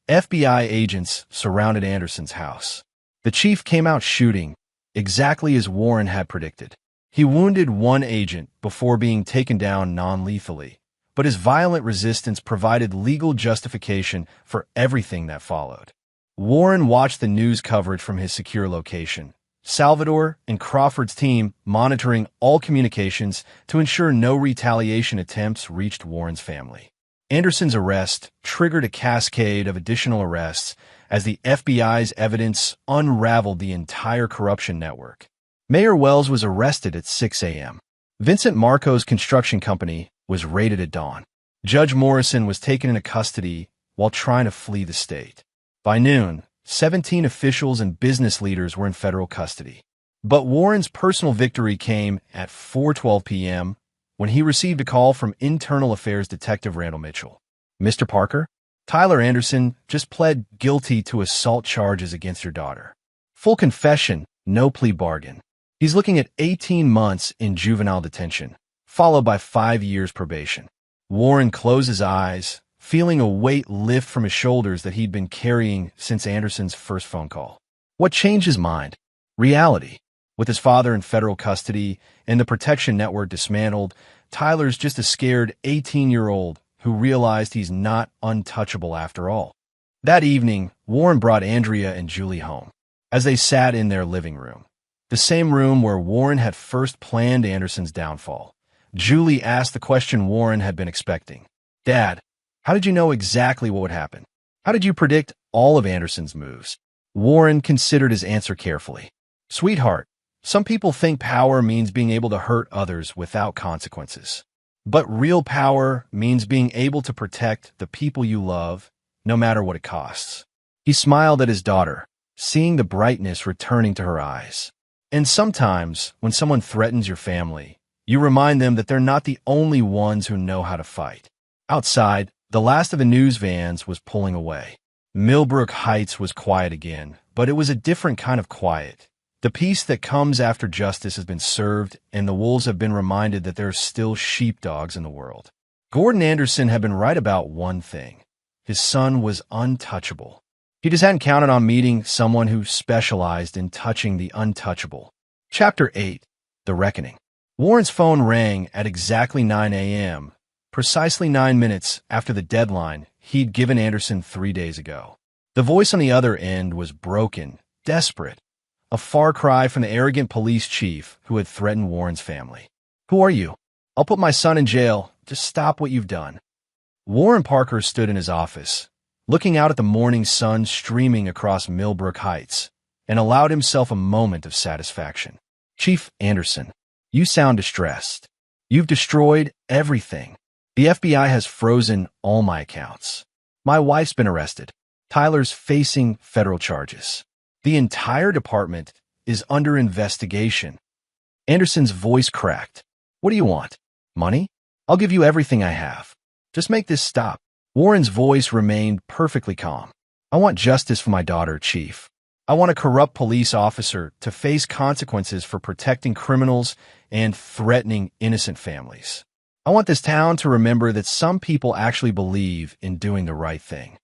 FBI agents surrounded Anderson's house. The chief came out shooting, exactly as Warren had predicted. He wounded one agent before being taken down non-lethally, but his violent resistance provided legal justification for everything that followed. Warren watched the news coverage from his secure location, Salvador and Crawford's team monitoring all communications to ensure no retaliation attempts reached Warren's family. Anderson's arrest triggered a cascade of additional arrests as the FBI's evidence unraveled the entire corruption network. Mayor Wells was arrested at 6 a.m. Vincent Marco's construction company was raided at dawn. Judge Morrison was taken into custody while trying to flee the state. By noon, 17 officials and business leaders were in federal custody. But Warren's personal victory came at 4:12 p.m. when he received a call from Internal Affairs Detective Randall Mitchell. Mr. Parker, Tyler Anderson just pled guilty to assault charges against your daughter. Full confession, no plea bargain. He's looking at 18 months in juvenile detention, followed by 5 years probation. Warren closed his eyes, feeling a weight lift from his shoulders that he'd been carrying since Anderson's first phone call. What changed his mind? Reality. With his father in federal custody and the protection network dismantled, Tyler's just a scared 18-year-old who realized he's not untouchable after all. That evening, Warren brought Andrea and Julie home. As they sat in their living room, the same room where Warren had first planned Anderson's downfall, Julie asked the question Warren had been expecting. Dad, how did you know exactly what would happen? How did you predict all of Anderson's moves? Warren considered his answer carefully. Sweetheart, some people think power means being able to hurt others without consequences. But real power means being able to protect the people you love, no matter what it costs. He smiled at his daughter, seeing the brightness returning to her eyes. And sometimes, when someone threatens your family, you remind them that they're not the only ones who know how to fight. Outside, the last of the news vans was pulling away. Millbrook Heights was quiet again, but it was a different kind of quiet. The peace that comes after justice has been served, and the wolves have been reminded that there are still sheepdogs in the world. Gordon Anderson had been right about one thing. His son was untouchable. He just hadn't counted on meeting someone who specialized in touching the untouchable. Chapter 8. The Reckoning. Warren's phone rang at exactly 9 a.m., precisely 9 minutes after the deadline he'd given Anderson 3 days ago. The voice on the other end was broken, desperate, a far cry from the arrogant police chief who had threatened Warren's family. Who are you? I'll put my son in jail. Just stop what you've done. Warren Parker stood in his office, looking out at the morning sun streaming across Millbrook Heights, and allowed himself a moment of satisfaction. Chief Anderson, you sound distressed. You've destroyed everything. The FBI has frozen all my accounts. My wife's been arrested. Tyler's facing federal charges. The entire department is under investigation. Anderson's voice cracked. What do you want? Money? I'll give you everything I have. Just make this stop. Warren's voice remained perfectly calm. I want justice for my daughter, Chief. I want a corrupt police officer to face consequences for protecting criminals and threatening innocent families. I want this town to remember that some people actually believe in doing the right thing.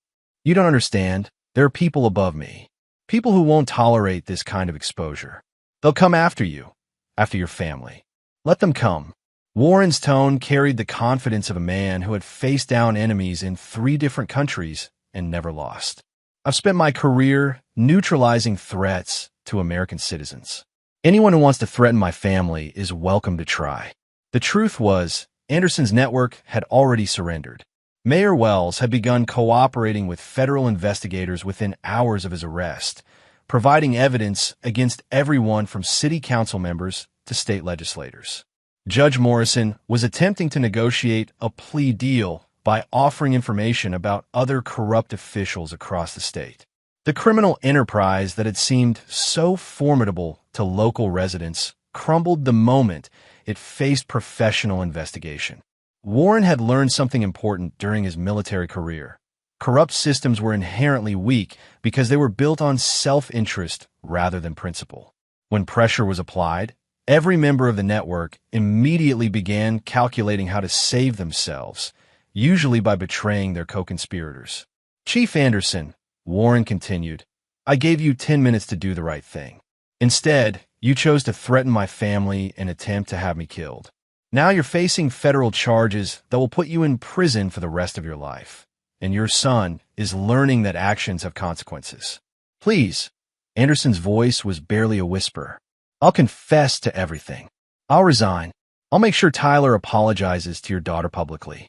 You don't understand. There are people above me. People who won't tolerate this kind of exposure. They'll come after you, after your family. Let them come. Warren's tone carried the confidence of a man who had faced down enemies in 3 different countries and never lost. I've spent my career neutralizing threats to American citizens. Anyone who wants to threaten my family is welcome to try. The truth was, Anderson's network had already surrendered. Mayor Wells had begun cooperating with federal investigators within hours of his arrest, providing evidence against everyone from city council members to state legislators. Judge Morrison was attempting to negotiate a plea deal by offering information about other corrupt officials across the state. The criminal enterprise that had seemed so formidable to local residents crumbled the moment it faced professional investigation. Warren had learned something important during his military career. Corrupt systems were inherently weak because they were built on self-interest rather than principle. When pressure was applied, every member of the network immediately began calculating how to save themselves, usually by betraying their co-conspirators. Chief Anderson, Warren continued, I gave you 10 minutes to do the right thing. Instead, you chose to threaten my family and attempt to have me killed. Now you're facing federal charges that will put you in prison for the rest of your life. And your son is learning that actions have consequences. Please. Anderson's voice was barely a whisper. I'll confess to everything. I'll resign. I'll make sure Tyler apologizes to your daughter publicly.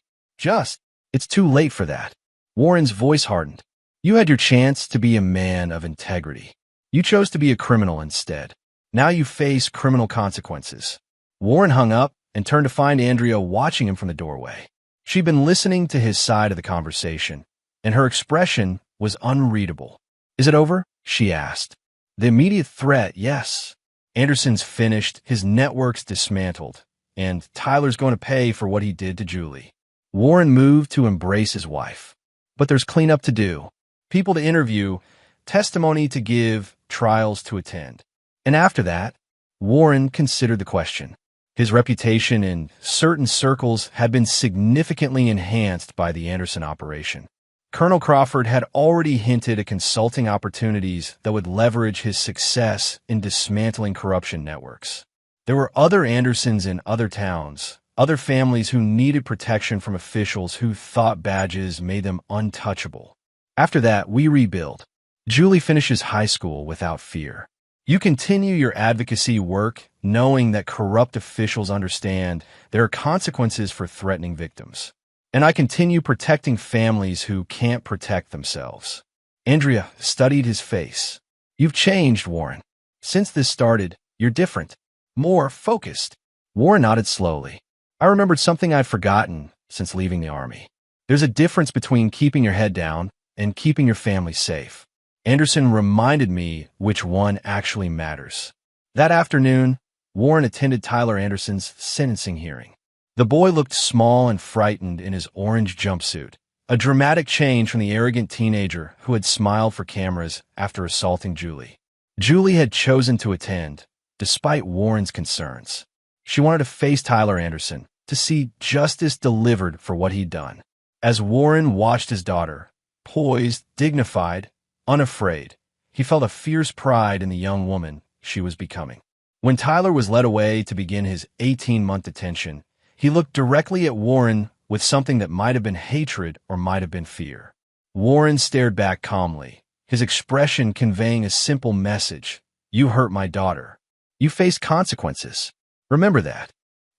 It's too late for that. Warren's voice hardened. You had your chance to be a man of integrity. You chose to be a criminal instead. Now you face criminal consequences. Warren hung up and turned to find Andrea watching him from the doorway. She'd been listening to his side of the conversation, and her expression was unreadable. Is it over? She asked. The immediate threat, yes. Anderson's finished, his network's dismantled, and Tyler's going to pay for what he did to Julie. Warren moved to embrace his wife. But there's cleanup to do. People to interview, testimony to give, trials to attend. And after that, Warren considered the question. His reputation in certain circles had been significantly enhanced by the Anderson operation. Colonel Crawford had already hinted at consulting opportunities that would leverage his success in dismantling corruption networks. There were other Andersons in other towns, other families who needed protection from officials who thought badges made them untouchable. After that, we rebuild. Julie finishes high school without fear. You continue your advocacy work knowing that corrupt officials understand there are consequences for threatening victims. And I continue protecting families who can't protect themselves. Andrea studied his face. You've changed, Warren. Since this started, you're different. More focused. Warren nodded slowly. I remembered something I'd forgotten since leaving the army. There's a difference between keeping your head down and keeping your family safe. Anderson reminded me which one actually matters. That afternoon, Warren attended Tyler Anderson's sentencing hearing. The boy looked small and frightened in his orange jumpsuit, a dramatic change from the arrogant teenager who had smiled for cameras after assaulting Julie. Julie had chosen to attend, despite Warren's concerns. She wanted to face Tyler Anderson, to see justice delivered for what he'd done. As Warren watched his daughter, poised, dignified, unafraid, he felt a fierce pride in the young woman she was becoming. When Tyler was led away to begin his 18-month detention, he looked directly at Warren with something that might have been hatred or might have been fear. Warren stared back calmly, his expression conveying a simple message. You hurt my daughter. You face consequences. Remember that.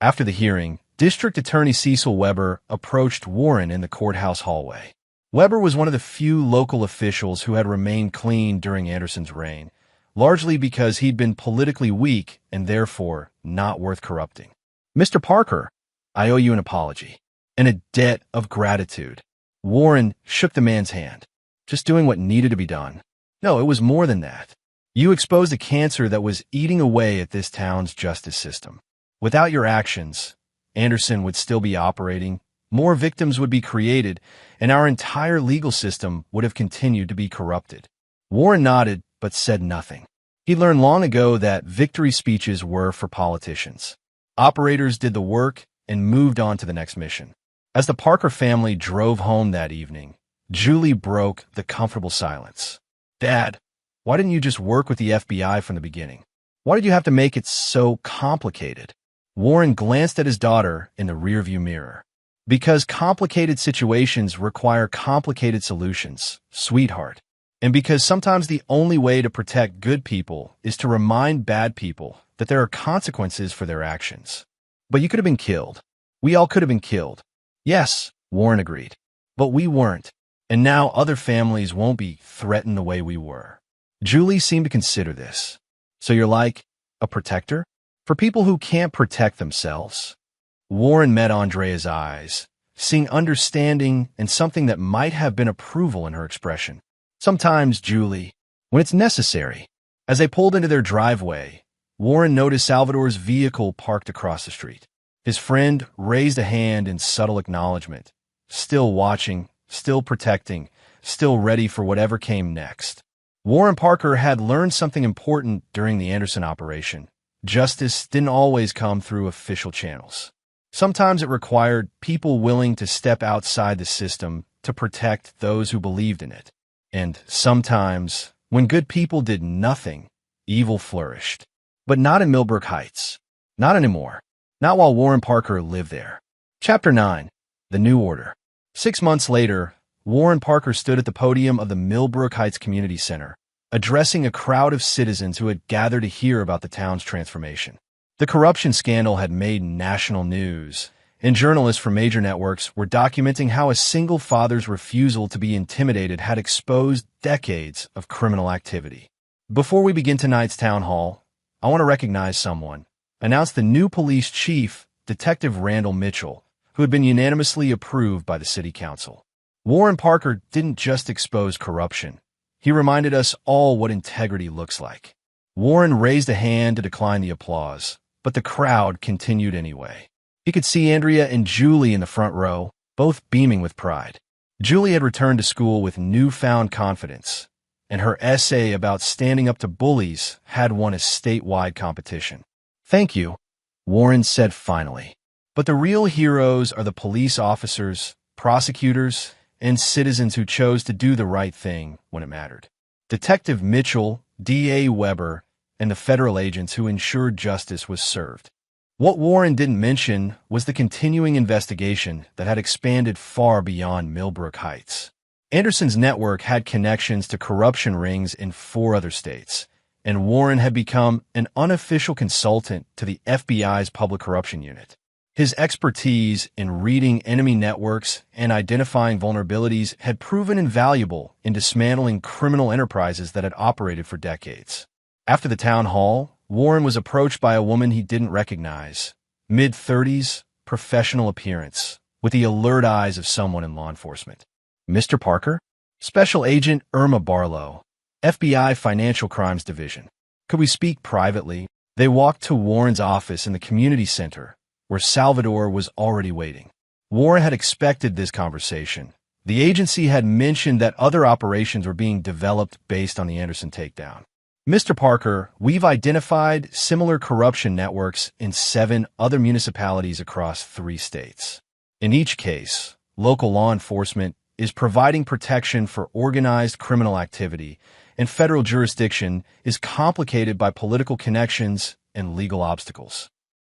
After the hearing, District Attorney Cecil Weber approached Warren in the courthouse hallway. Weber was one of the few local officials who had remained clean during Anderson's reign, largely because he'd been politically weak and therefore not worth corrupting. Mr. Parker, I owe you an apology and a debt of gratitude. Warren shook the man's hand. Just doing what needed to be done. No, it was more than that. You exposed a cancer that was eating away at this town's justice system. Without your actions, Anderson would still be operating, more victims would be created, and our entire legal system would have continued to be corrupted. Warren nodded, but said nothing. He learned long ago that victory speeches were for politicians. Operators did the work and moved on to the next mission. As the Parker family drove home that evening, Julie broke the comfortable silence. Dad, why didn't you just work with the FBI from the beginning? Why did you have to make it so complicated? Warren glanced at his daughter in the rearview mirror. Because complicated situations require complicated solutions, sweetheart. And because sometimes the only way to protect good people is to remind bad people that there are consequences for their actions. But you could have been killed. We all could have been killed. Yes, Warren agreed. But we weren't. And now other families won't be threatened the way we were. Julie seemed to consider this. So you're like a protector? For people who can't protect themselves? Warren met Andrea's eyes, seeing understanding and something that might have been approval in her expression. Sometimes, Julie, when it's necessary. As they pulled into their driveway, Warren noticed Salvador's vehicle parked across the street. His friend raised a hand in subtle acknowledgement, still watching, still protecting, still ready for whatever came next. Warren Parker had learned something important during the Anderson operation. Justice didn't always come through official channels. Sometimes it required people willing to step outside the system to protect those who believed in it. And sometimes, when good people did nothing, evil flourished. But not in Millbrook Heights. Not anymore. Not while Warren Parker lived there. Chapter 9. The New Order. 6 months later, Warren Parker stood at the podium of the Millbrook Heights Community Center, addressing a crowd of citizens who had gathered to hear about the town's transformation. The corruption scandal had made national news, and journalists from major networks were documenting how a single father's refusal to be intimidated had exposed decades of criminal activity. Before we begin tonight's town hall, I want to recognize someone, announced the new police chief, Detective Randall Mitchell, who had been unanimously approved by the city council. Warren Parker didn't just expose corruption. He reminded us all what integrity looks like. Warren raised a hand to decline the applause, but the crowd continued anyway. He could see Andrea and Julie in the front row, both beaming with pride. Julie had returned to school with newfound confidence, and her essay about standing up to bullies had won a statewide competition. Thank you, Warren said finally. But the real heroes are the police officers, prosecutors, and citizens who chose to do the right thing when it mattered. Detective Mitchell, D.A. Weber, and the federal agents who ensured justice was served. What Warren didn't mention was the continuing investigation that had expanded far beyond Millbrook Heights. Anderson's network had connections to corruption rings in 4 other states, and Warren had become an unofficial consultant to the FBI's Public Corruption Unit. His expertise in reading enemy networks and identifying vulnerabilities had proven invaluable in dismantling criminal enterprises that had operated for decades. After the town hall, Warren was approached by a woman he didn't recognize. Mid-30s, professional appearance, with the alert eyes of someone in law enforcement. Mr. Parker? Special Agent Irma Barlow, FBI Financial Crimes Division. Could we speak privately? They walked to Warren's office in the community center, where Salvador was already waiting. Warren had expected this conversation. The agency had mentioned that other operations were being developed based on the Anderson takedown. Mr. Parker, we've identified similar corruption networks in 7 other municipalities across 3 states. In each case, local law enforcement is providing protection for organized criminal activity, and federal jurisdiction is complicated by political connections and legal obstacles.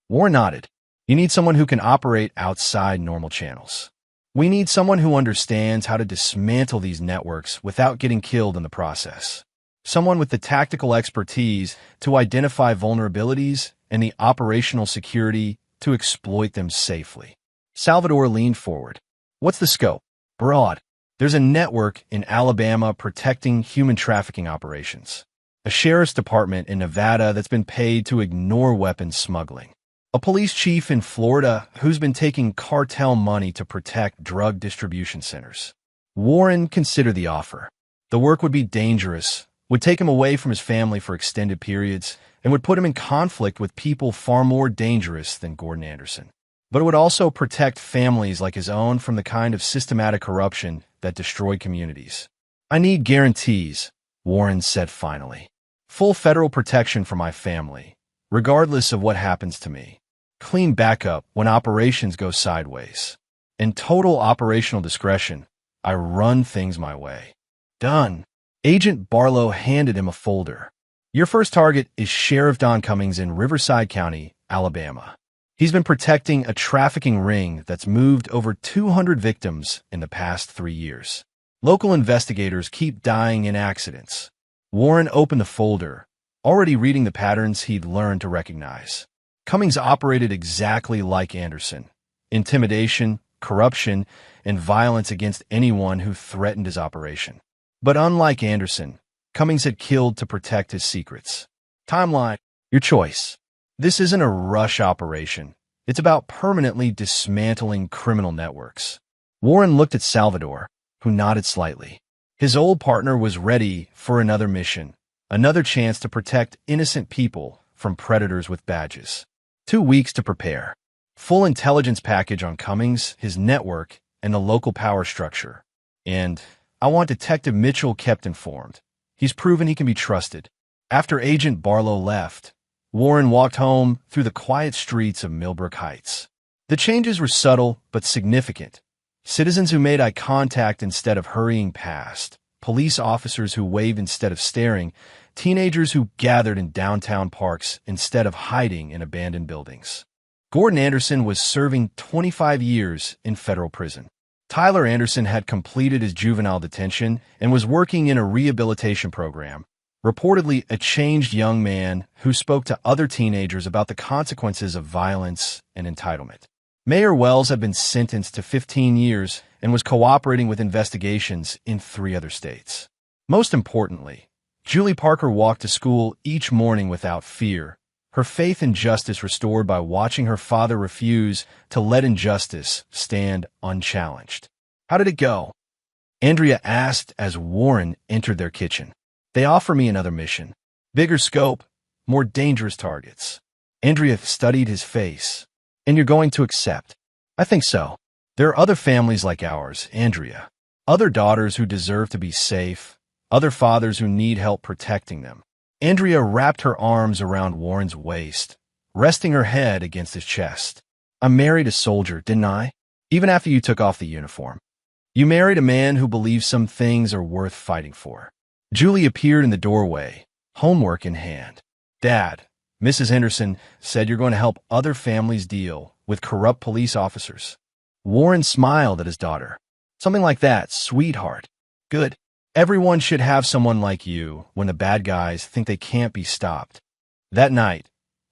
Warren nodded. You need someone who can operate outside normal channels. We need someone who understands how to dismantle these networks without getting killed in the process. Someone with the tactical expertise to identify vulnerabilities and the operational security to exploit them safely. Salvador leaned forward. What's the scope? Broad. There's a network in Alabama protecting human trafficking operations. A sheriff's department in Nevada that's been paid to ignore weapons smuggling. A police chief in Florida who's been taking cartel money to protect drug distribution centers. Warren considered the offer. The work would be dangerous, would take him away from his family for extended periods, and would put him in conflict with people far more dangerous than Gordon Anderson. But it would also protect families like his own from the kind of systematic corruption that destroyed communities. I need guarantees, Warren said finally. Full federal protection for my family, regardless of what happens to me. Clean backup when operations go sideways. And total operational discretion. I run things my way. Done. Agent Barlow handed him a folder. Your first target is Sheriff Don Cummings in Riverside County, Alabama. He's been protecting a trafficking ring that's moved over 200 victims in the past 3 years. Local investigators keep dying in accidents. Warren opened the folder, already reading the patterns he'd learned to recognize. Cummings operated exactly like Anderson: intimidation, corruption, and violence against anyone who threatened his operation. But unlike Anderson, Cummings had killed to protect his secrets. Timeline: your choice. This isn't a rush operation. It's about permanently dismantling criminal networks. Warren looked at Salvador, who nodded slightly. His old partner was ready for another mission, another chance to protect innocent people from predators with badges. 2 weeks to prepare. Full intelligence package on Cummings, his network, and the local power structure. And I want Detective Mitchell kept informed. He's proven he can be trusted. After Agent Barlow left, Warren walked home through the quiet streets of Millbrook Heights. The changes were subtle but significant. Citizens who made eye contact instead of hurrying past, police officers who waved instead of staring, teenagers who gathered in downtown parks instead of hiding in abandoned buildings. Gordon Anderson was serving 25 years in federal prison. Tyler Anderson had completed his juvenile detention and was working in a rehabilitation program, reportedly a changed young man who spoke to other teenagers about the consequences of violence and entitlement. Mayor Wells had been sentenced to 15 years and was cooperating with investigations in 3 other states. Most importantly, Julie Parker walked to school each morning without fear, her faith in justice restored by watching her father refuse to let injustice stand unchallenged. How did it go? Andrea asked as Warren entered their kitchen. They offer me another mission. Bigger scope, more dangerous targets. Andrea studied his face. And you're going to accept? I think so. There are other families like ours, Andrea. Other daughters who deserve to be safe. Other fathers who need help protecting them. Andrea wrapped her arms around Warren's waist, resting her head against his chest. I married a soldier, didn't I? Even after you took off the uniform. You married a man who believes some things are worth fighting for. Julie appeared in the doorway, homework in hand. Dad, Mrs. Henderson said you're going to help other families deal with corrupt police officers. Warren smiled at his daughter. Something like that, sweetheart. Good. Everyone should have someone like you when the bad guys think they can't be stopped. That night,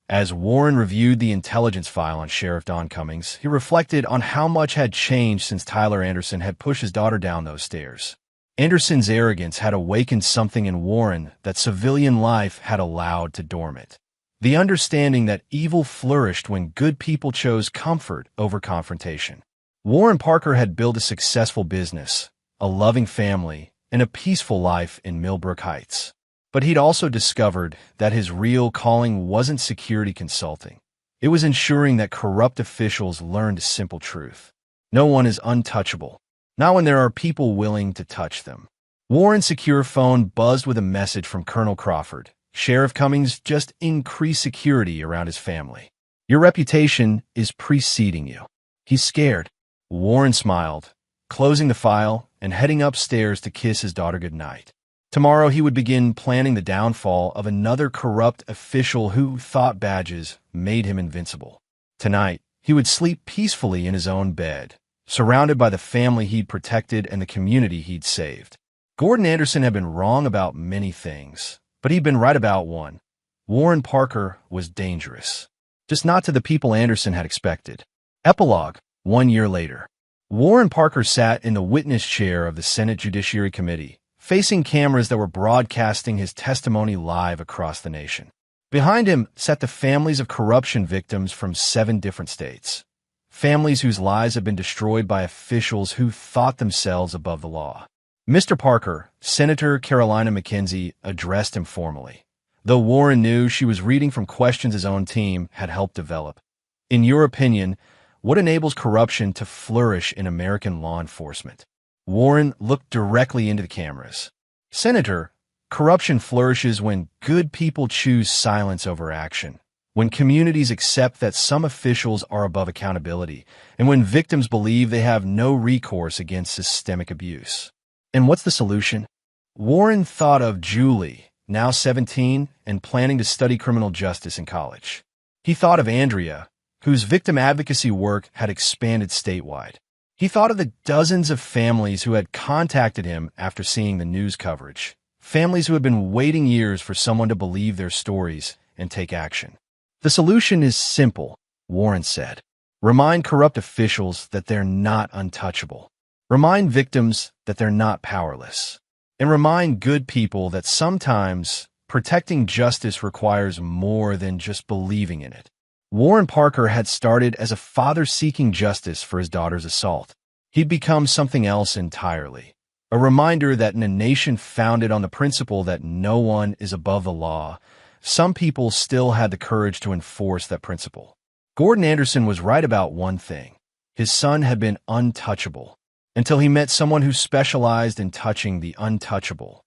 as Warren reviewed the intelligence file on Sheriff Don Cummings, he reflected on how much had changed since Tyler Anderson had pushed his daughter down those stairs. Anderson's arrogance had awakened something in Warren that civilian life had allowed to dormant. The understanding that evil flourished when good people chose comfort over confrontation. Warren Parker had built a successful business, a loving family, and a peaceful life in Millbrook Heights. But he'd also discovered that his real calling wasn't security consulting. It was ensuring that corrupt officials learned a simple truth. No one is untouchable, not when there are people willing to touch them. Warren's secure phone buzzed with a message from Colonel Crawford. Sheriff Cummings just increased security around his family. Your reputation is preceding you. He's scared. Warren smiled, closing the file and heading upstairs to kiss his daughter goodnight. Tomorrow he would begin planning the downfall of another corrupt official who thought badges made him invincible. Tonight, he would sleep peacefully in his own bed, surrounded by the family he'd protected and the community he'd saved. Gordon Anderson had been wrong about many things, but he'd been right about one. Warren Parker was dangerous. Just not to the people Anderson had expected. Epilogue, 1 year later. Warren Parker sat in the witness chair of the Senate Judiciary Committee, facing cameras that were broadcasting his testimony live across the nation. Behind him sat the families of corruption victims from 7 different states. Families whose lives had been destroyed by officials who thought themselves above the law. Mr. Parker, Senator Carolina McKenzie, addressed him formally, though Warren knew she was reading from questions his own team had helped develop. In your opinion, what enables corruption to flourish in American law enforcement? Warren looked directly into the cameras. Senator, corruption flourishes when good people choose silence over action, when communities accept that some officials are above accountability, and when victims believe they have no recourse against systemic abuse. And what's the solution? Warren thought of Julie, now 17, and planning to study criminal justice in college. He thought of Andrea, whose victim advocacy work had expanded statewide. He thought of the dozens of families who had contacted him after seeing the news coverage, families who had been waiting years for someone to believe their stories and take action. The solution is simple, Warren said. Remind corrupt officials that they're not untouchable. Remind victims that they're not powerless. And remind good people that sometimes protecting justice requires more than just believing in it. Warren Parker had started as a father seeking justice for his daughter's assault. He'd become something else entirely. A reminder that in a nation founded on the principle that no one is above the law, some people still had the courage to enforce that principle. Gordon Anderson was right about one thing. His son had been untouchable until he met someone who specialized in touching the untouchable.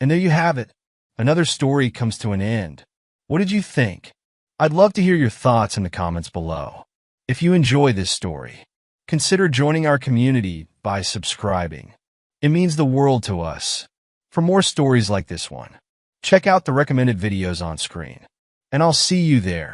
And there you have it. Another story comes to an end. What did you think? I'd love to hear your thoughts in the comments below. If you enjoy this story, consider joining our community by subscribing. It means the world to us. For more stories like this one, check out the recommended videos on screen. And I'll see you there.